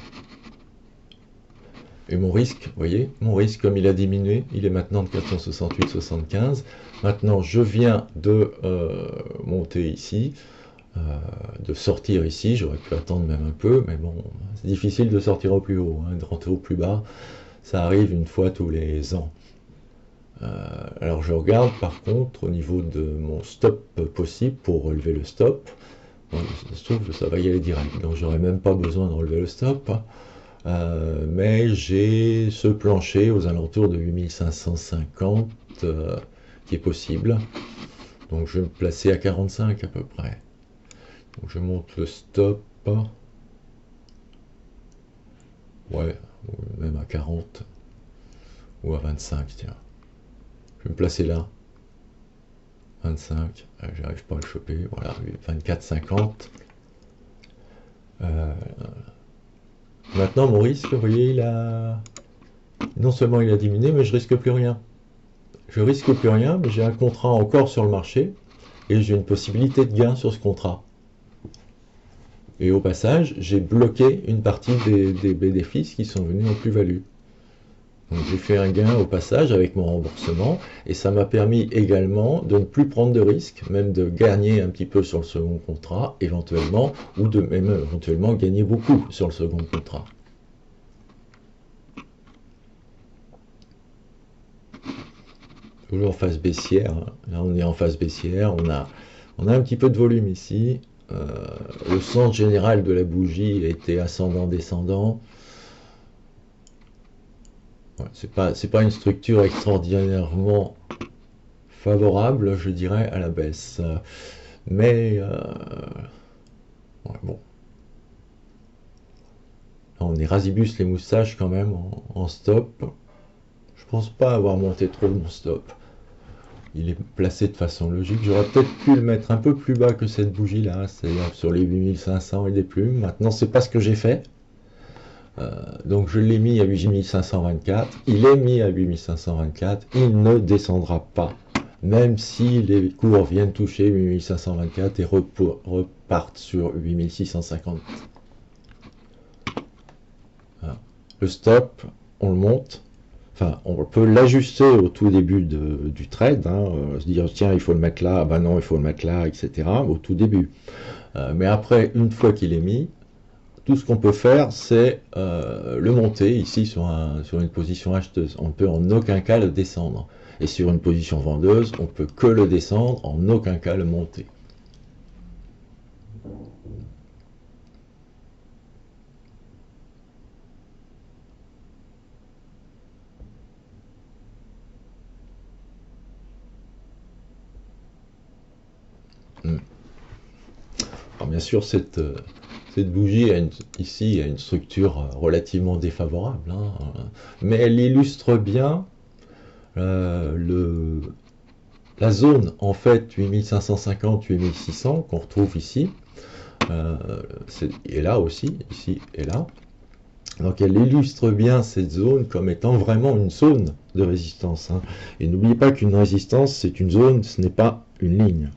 Et mon risque, vous voyez, mon risque, comme il a diminué, il est maintenant de 468,75. Maintenant, je viens de monter ici, de sortir ici. J'aurais pu attendre même un peu, mais bon, c'est difficile de sortir au plus haut, hein, de rentrer au plus bas. Ça arrive une fois tous les ans. Alors je regarde par contre au niveau de mon stop possible pour relever le stop. Bon, je trouve que ça va y aller direct, donc j'aurais même pas besoin de relever le stop. Mais j'ai ce plancher aux alentours de 8550 qui est possible. Donc je vais me placer à 45 à peu près. Donc je monte le stop. Ouais, même à 40 ou à 25, tiens. Je vais me placer là. 25, j'arrive pas à le choper. Voilà, 24,50. Maintenant, mon risque, vous voyez, non seulement il a diminué, mais je risque plus rien. Je risque plus rien, mais j'ai un contrat encore sur le marché et j'ai une possibilité de gain sur ce contrat. Et au passage, j'ai bloqué une partie des bénéfices qui sont venus en plus-value. Donc j'ai fait un gain au passage avec mon remboursement et ça m'a permis également de ne plus prendre de risques, même de gagner un petit peu sur le second contrat éventuellement, ou de même éventuellement gagner beaucoup sur le second contrat. Toujours en phase baissière, hein. Là on est en phase baissière, on a un petit peu de volume ici. Le sens général de la bougie a été ascendant-descendant. Ouais, c'est pas une structure extraordinairement favorable, je dirais, à la baisse. Mais ouais, bon. Là, on est rasibus les moustaches quand même en stop. Je pense pas avoir monté trop mon stop. Il est placé de façon logique. J'aurais peut-être pu le mettre un peu plus bas que cette bougie là, c'est-à-dire sur les 8500 et des plumes. Maintenant, c'est pas ce que j'ai fait. Donc je l'ai mis à 8524. Il est mis à 8524. Il ne descendra pas. Même si les cours viennent toucher 8524 et repartent sur 8650. Voilà. Le stop, on le monte. Enfin, on peut l'ajuster au tout début du trade, hein, se dire tiens, il faut le mettre là, ah ben non, il faut le mettre là, etc. Au tout début. Mais après, une fois qu'il est mis, tout ce qu'on peut faire, c'est le monter ici sur une position acheteuse. On ne peut en aucun cas le descendre. Et sur une position vendeuse, on ne peut que le descendre, en aucun cas le monter. Alors bien sûr, cette bougie ici a une structure relativement défavorable, hein, mais elle illustre bien la zone en fait 8550-8600 qu'on retrouve ici, et là aussi, ici et là. Donc elle illustre bien cette zone comme étant vraiment une zone de résistance, hein. Et n'oubliez pas qu'une résistance, c'est une zone, ce n'est pas une ligne.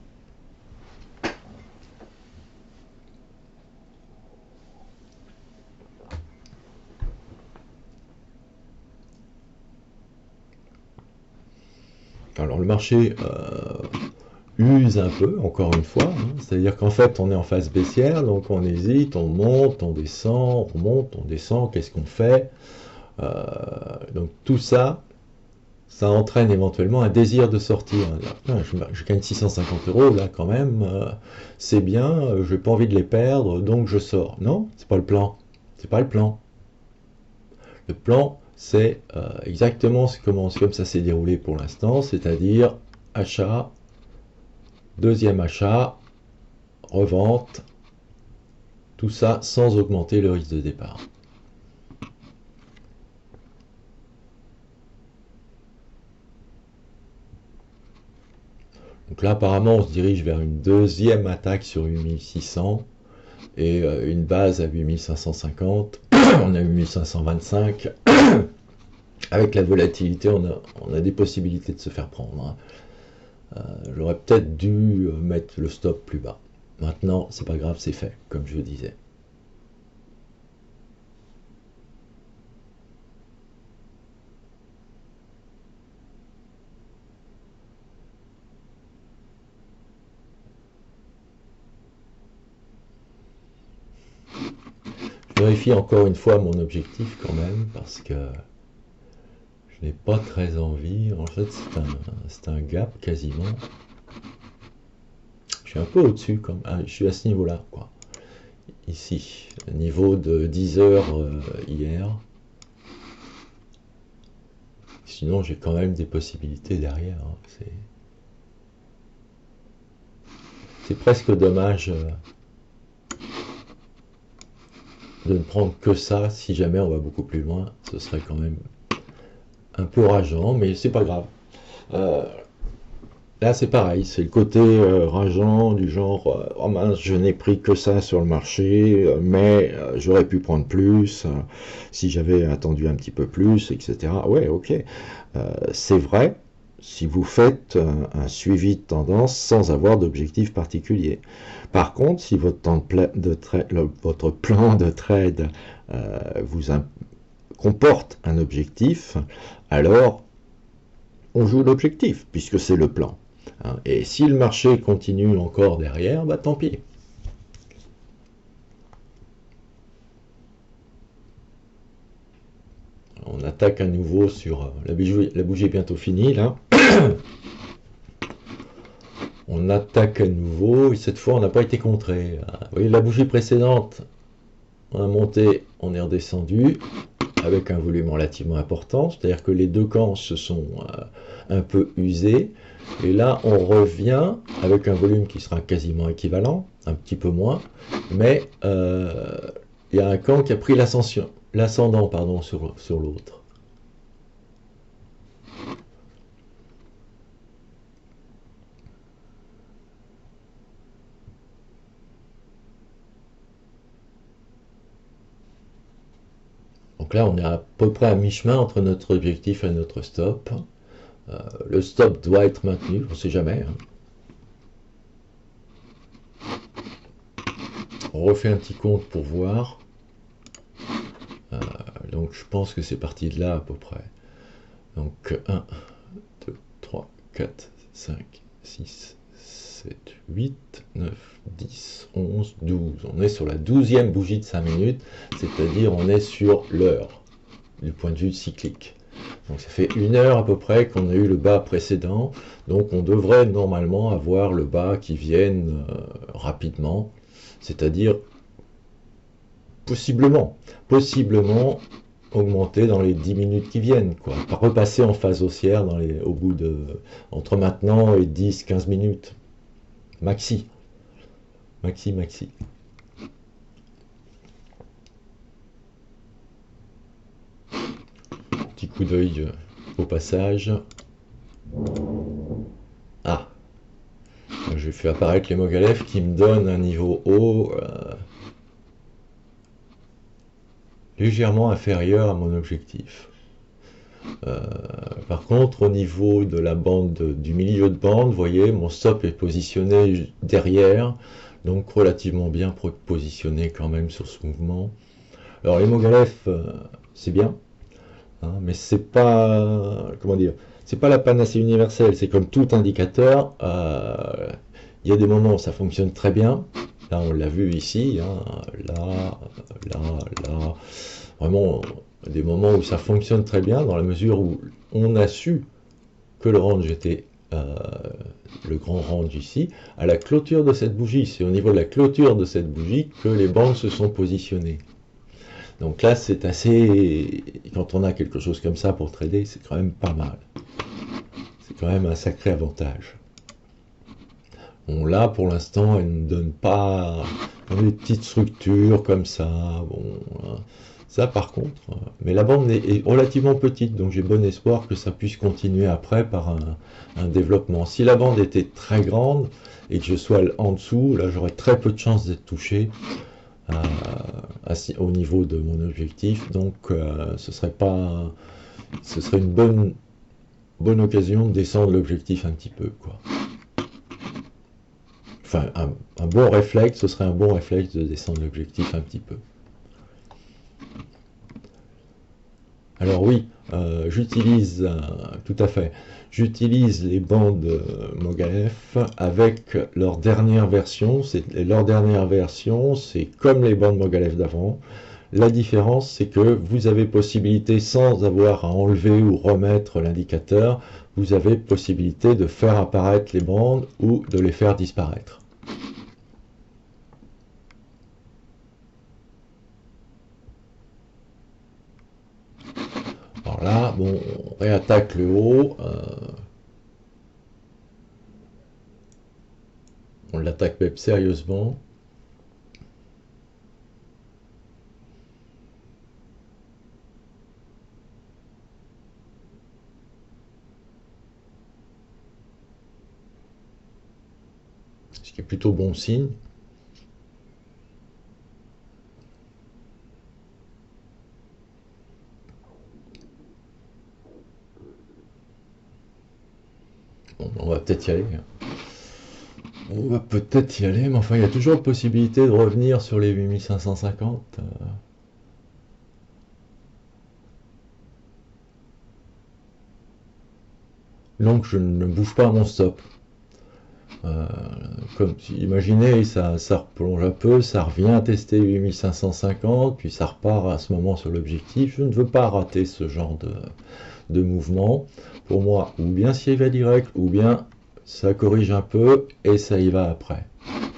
Alors le marché use un peu, encore une fois, hein. C'est-à-dire qu'en fait on est en phase baissière, donc on hésite, on monte, on descend, on monte, on descend, qu'est-ce qu'on fait? Donc tout ça, ça entraîne éventuellement un désir de sortir. Je gagne 650 € là quand même, c'est bien, je n'ai pas envie de les perdre, donc je sors. Non, c'est pas le plan. C'est pas le plan. Le plan, c'est exactement comme ça s'est déroulé pour l'instant, c'est-à-dire achat, deuxième achat, revente, tout ça sans augmenter le risque de départ. Donc là, apparemment, on se dirige vers une deuxième attaque sur 8600 et une base à 8550. On a 8525. Avec la volatilité, on a des possibilités de se faire prendre, hein. J'aurais peut-être dû mettre le stop plus bas. Maintenant, c'est pas grave, c'est fait, comme je disais. vérifie encore une fois mon objectif quand même, parce que je n'ai pas très envie. En fait, c'est un gap quasiment. Je suis un peu au-dessus, comme je suis à ce niveau-là, quoi. Ici, niveau de 10 heures hier. Sinon, j'ai quand même des possibilités derrière. Hein. C'est presque dommage de ne prendre que ça. Si jamais on va beaucoup plus loin, ce serait quand même un peu rageant, mais c'est pas grave. Là, c'est pareil, c'est le côté rageant du genre oh mince, je n'ai pris que ça sur le marché, mais j'aurais pu prendre plus si j'avais attendu un petit peu plus, etc. Ouais, ok, c'est vrai si vous faites un suivi de tendance sans avoir d'objectif particulier. Par contre, si votre votre plan de trade comporte un objectif, alors on joue l'objectif, puisque c'est le plan. Et si le marché continue encore derrière, bah tant pis. On attaque à nouveau sur... La bougie est bientôt finie, là. On attaque à nouveau, et cette fois, on n'a pas été contré. Vous voyez, la bougie précédente, on a monté, on est redescendu, avec un volume relativement important, c'est-à-dire que les deux camps se sont un peu usés, et là on revient avec un volume qui sera quasiment équivalent, un petit peu moins, mais il y a un camp qui a pris l'ascendant sur l'autre. Donc là, on est à peu près à mi-chemin entre notre objectif et notre stop. Le stop doit être maintenu, on ne sait jamais. Hein. On refait un petit compte pour voir. Donc je pense que c'est parti de là à peu près. Donc 1, 2, 3, 4, 5, 6, 7, 8, 9, 10, 11, 12. On est sur la 12e bougie de 5 minutes, c'est-à-dire on est sur l'heure, du point de vue cyclique. Donc ça fait 1 heure à peu près qu'on a eu le bas précédent, donc on devrait normalement avoir le bas qui vienne rapidement, c'est-à-dire possiblement augmenter dans les 10 minutes qui viennent, quoi. Repasser en phase haussière au bout de entre maintenant et 10-15 minutes. Maxi. Petit coup d'œil au passage. Ah, j'ai fait apparaître les Mogalef qui me donnent un niveau haut légèrement inférieur à mon objectif. Par contre, au niveau de la bande, du milieu de bande, vous voyez, mon stop est positionné derrière, donc relativement bien positionné quand même sur ce mouvement. Alors les Mogalef, c'est bien, hein, mais c'est pas, comment dire, c'est pas la panacée universelle. C'est comme tout indicateur, il y a des moments où ça fonctionne très bien. Là, on l'a vu ici, hein, là, vraiment des moments où ça fonctionne très bien, dans la mesure où on a su que le range était le grand range ici, à la clôture de cette bougie. C'est au niveau de la clôture de cette bougie que les bandes se sont positionnées. Donc là, c'est assez... Quand on a quelque chose comme ça pour trader, c'est quand même pas mal. C'est quand même un sacré avantage. Bon, là, pour l'instant, elle ne donne pas des petites structures comme ça. Bon, ça, par contre... Mais la bande est relativement petite, donc j'ai bon espoir que ça puisse continuer après par un développement. Si la bande était très grande et que je sois en dessous, là, j'aurais très peu de chances d'être touché au niveau de mon objectif. Donc, ce serait une bonne occasion de descendre l'objectif un petit peu, quoi. Enfin, un bon réflexe, ce serait un bon réflexe de descendre l'objectif un petit peu. Alors oui, j'utilise, tout à fait, j'utilise les bandes Mogalef avec leur dernière version. Leur dernière version, c'est comme les bandes Mogalef d'avant. La différence, c'est que vous avez possibilité, sans avoir à enlever ou remettre l'indicateur, vous avez possibilité de faire apparaître les bandes ou de les faire disparaître. Alors là, bon, on réattaque le haut. On l'attaque même sérieusement. Ce qui est plutôt bon signe. Bon, on va peut-être y aller. On va peut-être y aller, mais enfin, il y a toujours possibilité de revenir sur les 8550. Donc, je ne bouge pas mon stop. Comme imaginez, ça replonge un peu, ça revient tester 8550, puis ça repart à ce moment sur l'objectif. Je ne veux pas rater ce genre de mouvement. Pour moi, ou bien s'il va direct, ou bien ça corrige un peu et ça y va après.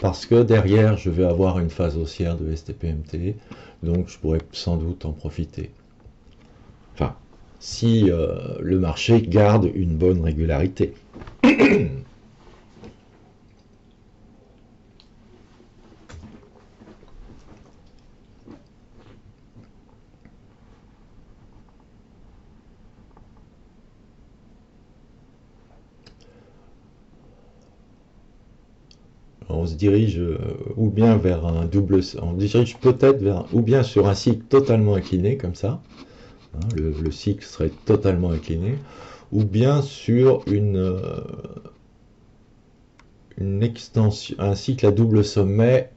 Parce que derrière, je vais avoir une phase haussière de STPMT, donc je pourrais sans doute en profiter. Enfin, si le marché garde une bonne régularité. On se dirige ou bien vers un double, on dirige peut-être vers, ou bien sur un cycle totalement incliné comme ça, hein, le cycle serait totalement incliné, ou bien sur une extension, un cycle à double sommet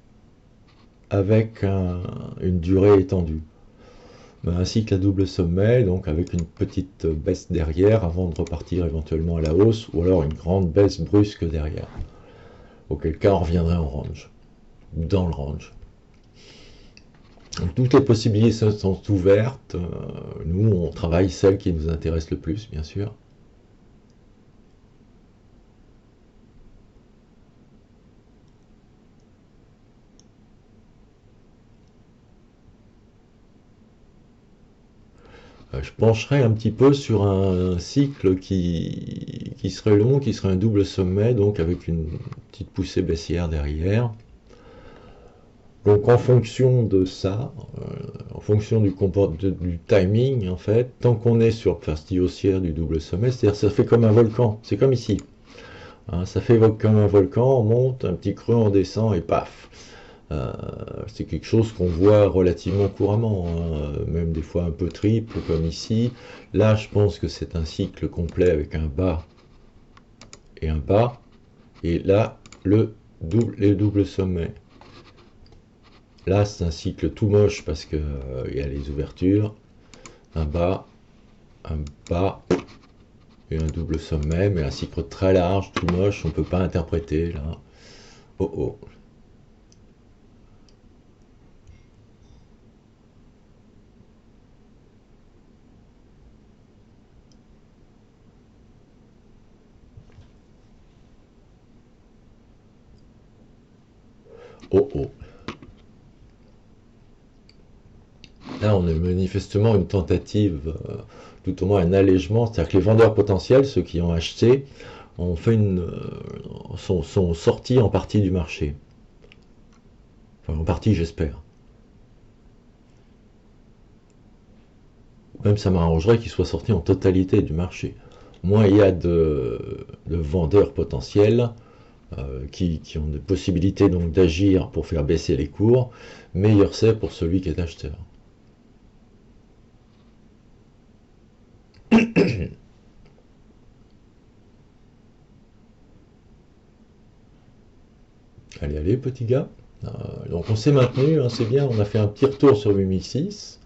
avec une durée étendue. Un cycle à double sommet, donc avec une petite baisse derrière avant de repartir éventuellement à la hausse, ou alors une grande baisse brusque derrière. Auquel cas on reviendrait en range, dans le range. Donc, toutes les possibilités sont ouvertes. Nous, on travaille celles qui nous intéressent le plus, bien sûr. Je pencherai un petit peu sur un cycle qui serait long, qui serait un double sommet, donc avec une petite poussée baissière derrière. Donc en fonction de ça, en fonction du timing, en fait, tant qu'on est sur la partie haussière du double sommet, c'est-à-dire ça fait comme un volcan, c'est comme ici. Hein, ça fait comme un volcan, on monte, un petit creux, on descend et paf. C'est quelque chose qu'on voit relativement couramment, hein, même des fois un peu triple comme ici. Là, je pense que c'est un cycle complet avec un bas et un bas. Et là, les doubles sommets. Là, c'est un cycle tout moche parce qu'il y a les ouvertures. Un bas et un double sommet, mais un cycle très large, tout moche, on ne peut pas interpréter là. Oh oh. Oh oh. Là, on a manifestement une tentative, tout au moins un allègement, c'est-à-dire que les vendeurs potentiels, ceux qui ont acheté, ont fait sont sortis en partie du marché. Enfin, en partie, j'espère. Même ça m'arrangerait qu'ils soient sortis en totalité du marché. Moins il y a de vendeurs potentiels qui ont des possibilités donc d'agir pour faire baisser les cours, meilleur c'est pour celui qui est acheteur. Allez, allez, petit gars. Donc on s'est maintenu, hein, c'est bien, on a fait un petit retour sur 8006.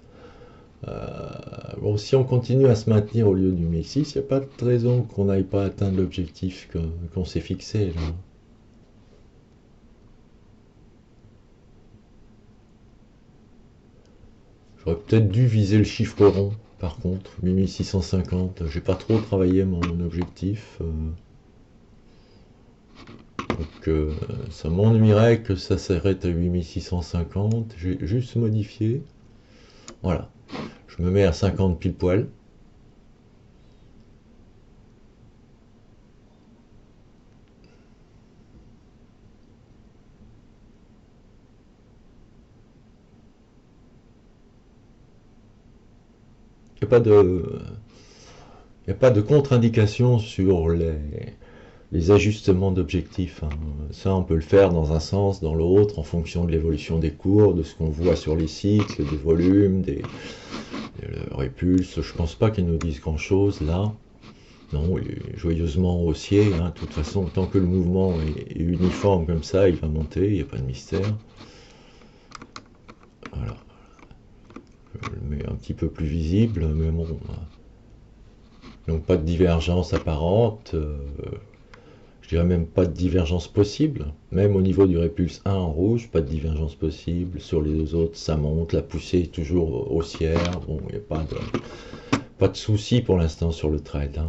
Bon, si on continue à se maintenir au lieu du 1006, il n'y a pas de raison qu'on n'aille pas atteindre l'objectif qu'on s'est fixé là. J'aurais peut-être dû viser le chiffre rond, par contre, 8650. J'ai pas trop travaillé mon objectif. Donc ça m'ennuierait que ça s'arrête à 8650. J'ai juste modifié. Voilà. Je me mets à 50 pile poil. Il n'y a pas de, il y a pas de contre-indication sur les ajustements d'objectifs, hein. Ça, on peut le faire dans un sens, dans l'autre, en fonction de l'évolution des cours, de ce qu'on voit sur les cycles, des volumes, des répulses. Je pense pas qu'ils nous disent grand-chose là. Non, il est joyeusement haussier, hein. De toute façon, tant que le mouvement est uniforme comme ça, il va monter, il n'y a pas de mystère. Voilà. Je le mets un petit peu plus visible, mais bon. Donc pas de divergence apparente. Je dirais même pas de divergence possible. Même au niveau du répulse 1 en rouge, pas de divergence possible. Sur les deux autres, ça monte. La poussée est toujours haussière. Bon, il n'y a pas de souci pour l'instant sur le trade, hein.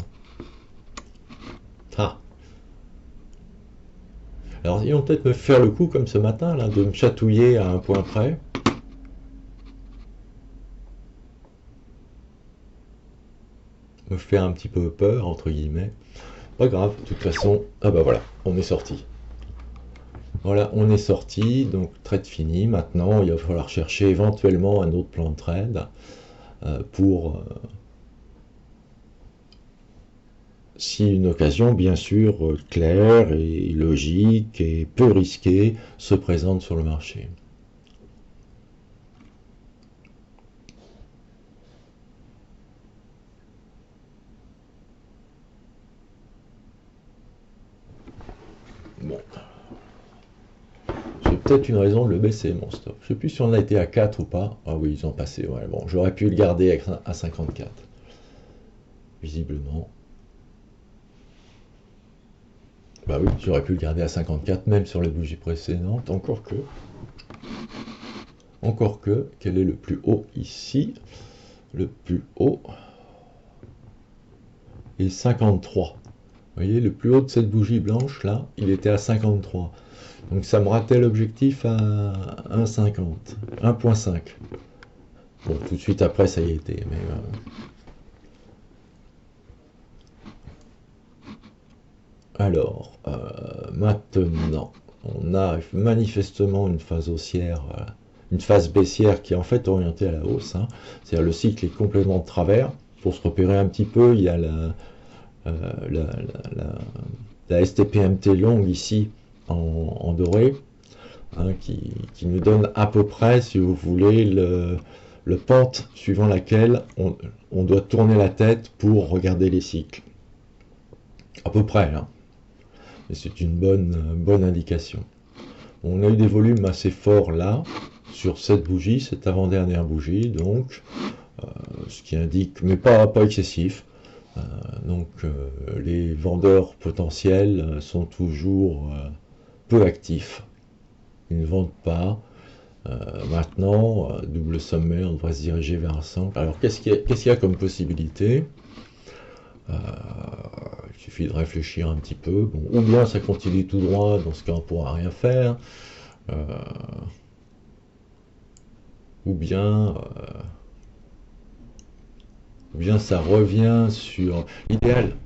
Ah. Alors ils vont peut-être me faire le coup comme ce matin, là, de me chatouiller à un point près. Me faire un petit peu peur, entre guillemets. Pas grave, de toute façon. Ah bah voilà, on est sorti. Voilà, on est sorti, donc trade fini. Maintenant, il va falloir chercher éventuellement un autre plan de trade pour, si une occasion, bien sûr, claire et logique et peu risquée se présente sur le marché. Bon. J'ai peut-être une raison de le baisser, mon stop. Je sais plus si on a été à 4 ou pas. Ah oui, ils ont passé. Ouais, bon, j'aurais pu le garder à 54. Visiblement. Bah oui, j'aurais pu le garder à 54, même sur les bougies précédentes. Encore que, quel est le plus haut ici? Le plus haut est 53. Vous voyez, le plus haut de cette bougie blanche, là, il était à 53. Donc ça me ratait l'objectif à 1,50, 1,5. Bon, tout de suite après, ça y était. Mais alors, maintenant, on a manifestement une phase haussière, une phase baissière qui est en fait orientée à la hausse, hein. C'est-à-dire le cycle est complètement de travers. Pour se repérer un petit peu, il y a la STPMT longue ici en doré, hein, qui nous donne à peu près, si vous voulez, le pente suivant laquelle on doit tourner la tête pour regarder les cycles. À peu près, hein. Et c'est une bonne indication. On a eu des volumes assez forts là, sur cette bougie, cette avant-dernière bougie, donc, ce qui indique, mais pas excessif. Donc les vendeurs potentiels sont toujours peu actifs. Ils ne vendent pas. Maintenant, double sommet, on devrait se diriger vers un 100. Alors qu'est-ce qu'il y a comme possibilité? Il suffit de réfléchir un petit peu. Bon, ou bien ça continue tout droit, dans ce cas on ne pourra rien faire. Ou bien ça revient sur l'idéal,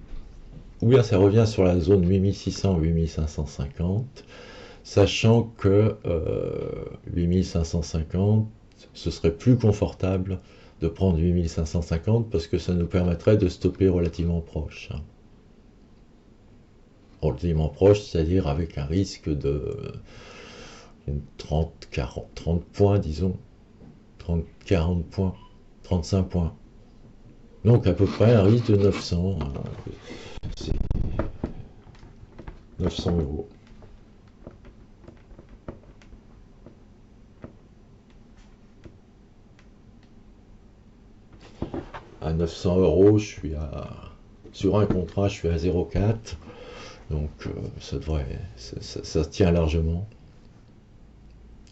ou bien ça revient sur la zone 8600-8550, sachant que 8550, ce serait plus confortable de prendre 8550 parce que ça nous permettrait de stopper relativement proche. Relativement proche, c'est-à-dire avec un risque de 30 points, disons, 30-40 points, 35 points. Donc à peu près un risque de 900, 900 euros. À 900 euros, sur un contrat, je suis à 0,4. Donc ça tient largement.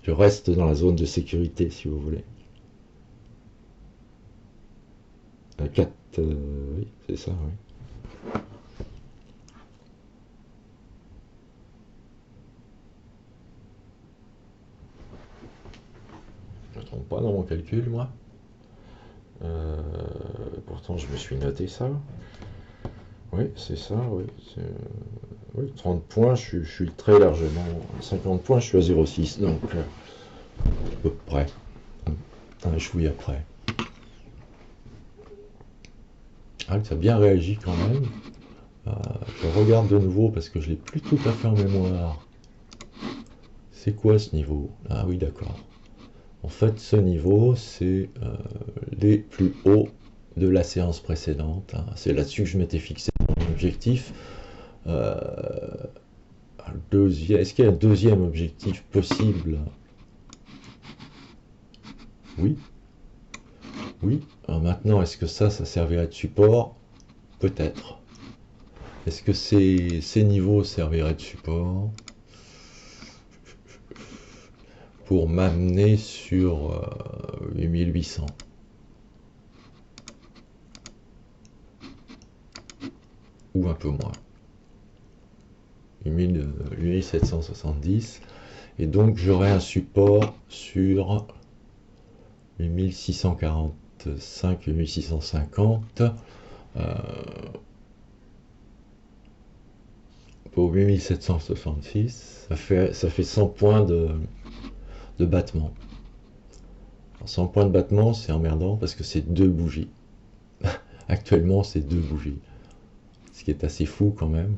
Je reste dans la zone de sécurité, si vous voulez. 4, oui, c'est ça, oui. Je ne me trompe pas dans mon calcul, moi. Pourtant, je me suis noté ça. Oui, c'est ça, oui. Oui, 30 points, je suis très largement. 50 points, je suis à 0,6, donc à peu près. Un chouïa après. Ah, ça a bien réagi quand même. Je regarde de nouveau parce que je l'ai plus tout à fait en mémoire. C'est quoi ce niveau? Ah oui, d'accord. En fait, ce niveau, c'est les plus hauts de la séance précédente. Hein. C'est là-dessus que je m'étais fixé mon objectif. Est-ce qu'il y a un deuxième objectif possible? Oui. Oui. Alors maintenant, est-ce que ça servirait de support? Peut-être. Est-ce que ces niveaux serviraient de support pour m'amener sur 8800? Ou un peu moins. 8770. Et donc j'aurai un support sur 8645, 8650. Pour 8766, ça fait 100 points de battement. Alors, 100 points de battement, c'est emmerdant parce que c'est 2 bougies. Actuellement, c'est 2 bougies. Ce qui est assez fou quand même.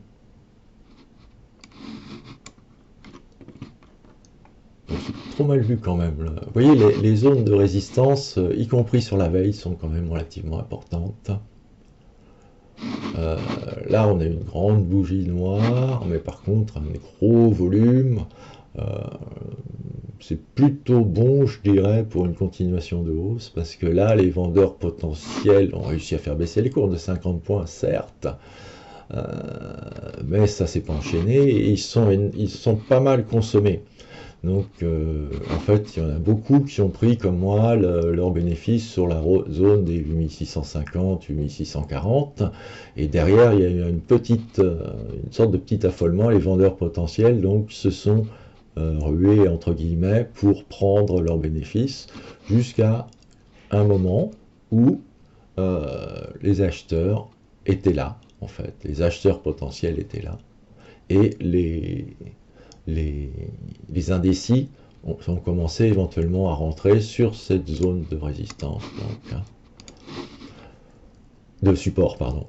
C'est trop mal vu quand même. Là. Vous voyez, les zones de résistance, y compris sur la veille, sont quand même relativement importantes. Là, on a une grande bougie noire, mais par contre, un gros volume. C'est plutôt bon, je dirais, pour une continuation de hausse, parce que là, les vendeurs potentiels ont réussi à faire baisser les cours de 50 points, certes, mais ça s'est pas enchaîné, et ils sont pas mal consommés. Donc, en fait, il y en a beaucoup qui ont pris, comme moi, leur bénéfice sur la zone des 8650, 8640. Et derrière, il y a eu une sorte de petit affolement. Les vendeurs potentiels, donc, se sont rués, entre guillemets, pour prendre leurs bénéfices jusqu'à un moment où les acheteurs étaient là, en fait. Les acheteurs potentiels étaient là. Et les indécis ont commencé éventuellement à rentrer sur cette zone de résistance, donc, hein, de support, pardon.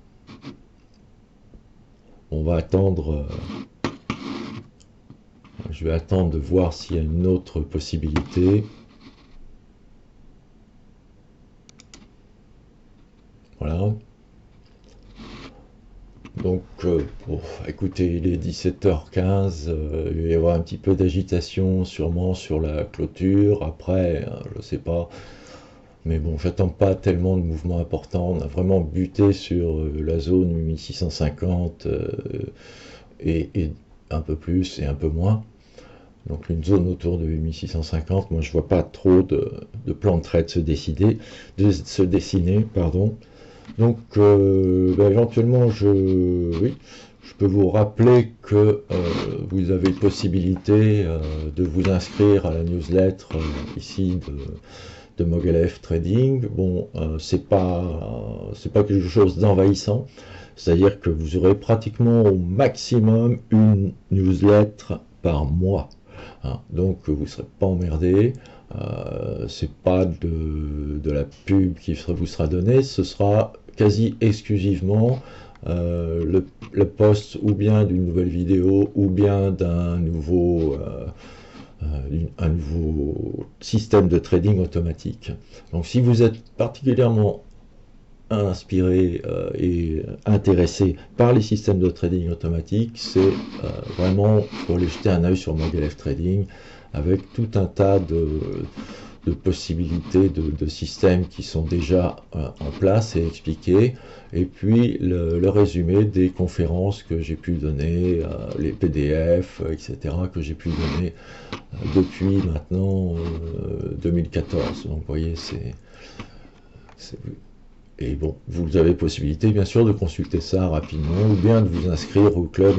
On va attendre, je vais attendre de voir s'il y a une autre possibilité. Voilà. Donc, écoutez, il est 17h15, il va y avoir un petit peu d'agitation sûrement sur la clôture. Après, je sais pas, mais bon, j'attends pas tellement de mouvements importants. On a vraiment buté sur la zone 8650 et un peu plus et un peu moins. Donc une zone autour de 8650. Moi, je vois pas trop de plan de trade se dessiner, pardon. Donc, éventuellement, je peux vous rappeler que vous avez possibilité de vous inscrire à la newsletter ici de Mogelf Trading. Bon, c'est pas quelque chose d'envahissant, c'est-à-dire que vous aurez pratiquement au maximum une newsletter par mois. Hein. Donc, vous ne serez pas emmerdé. C'est pas de la pub qui vous sera donnée, ce sera quasi exclusivement le post ou bien d'une nouvelle vidéo ou bien d'un nouveau système de trading automatique. Donc si vous êtes particulièrement inspiré et intéressé par les systèmes de trading automatique, c'est vraiment pour aller jeter un œil sur Mogelf Trading avec tout un tas de possibilités de systèmes qui sont déjà en place et expliqués, et puis le résumé des conférences que j'ai pu donner, les PDF, etc., que j'ai pu donner depuis maintenant 2014. Donc vous voyez, Et bon, vous avez possibilité bien sûr de consulter ça rapidement ou bien de vous inscrire au club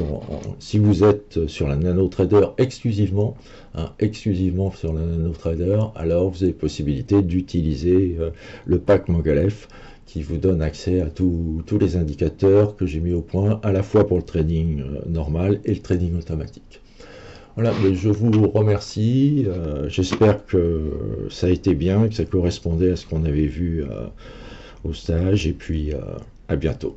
si vous êtes sur la NanoTrader exclusivement, hein, exclusivement sur la NanoTrader, alors vous avez possibilité d'utiliser le pack Mogalef qui vous donne accès à tous les indicateurs que j'ai mis au point, à la fois pour le trading normal et le trading automatique. Voilà, mais je vous remercie, j'espère que ça a été bien, que ça correspondait à ce qu'on avait vu au stage, et puis à bientôt.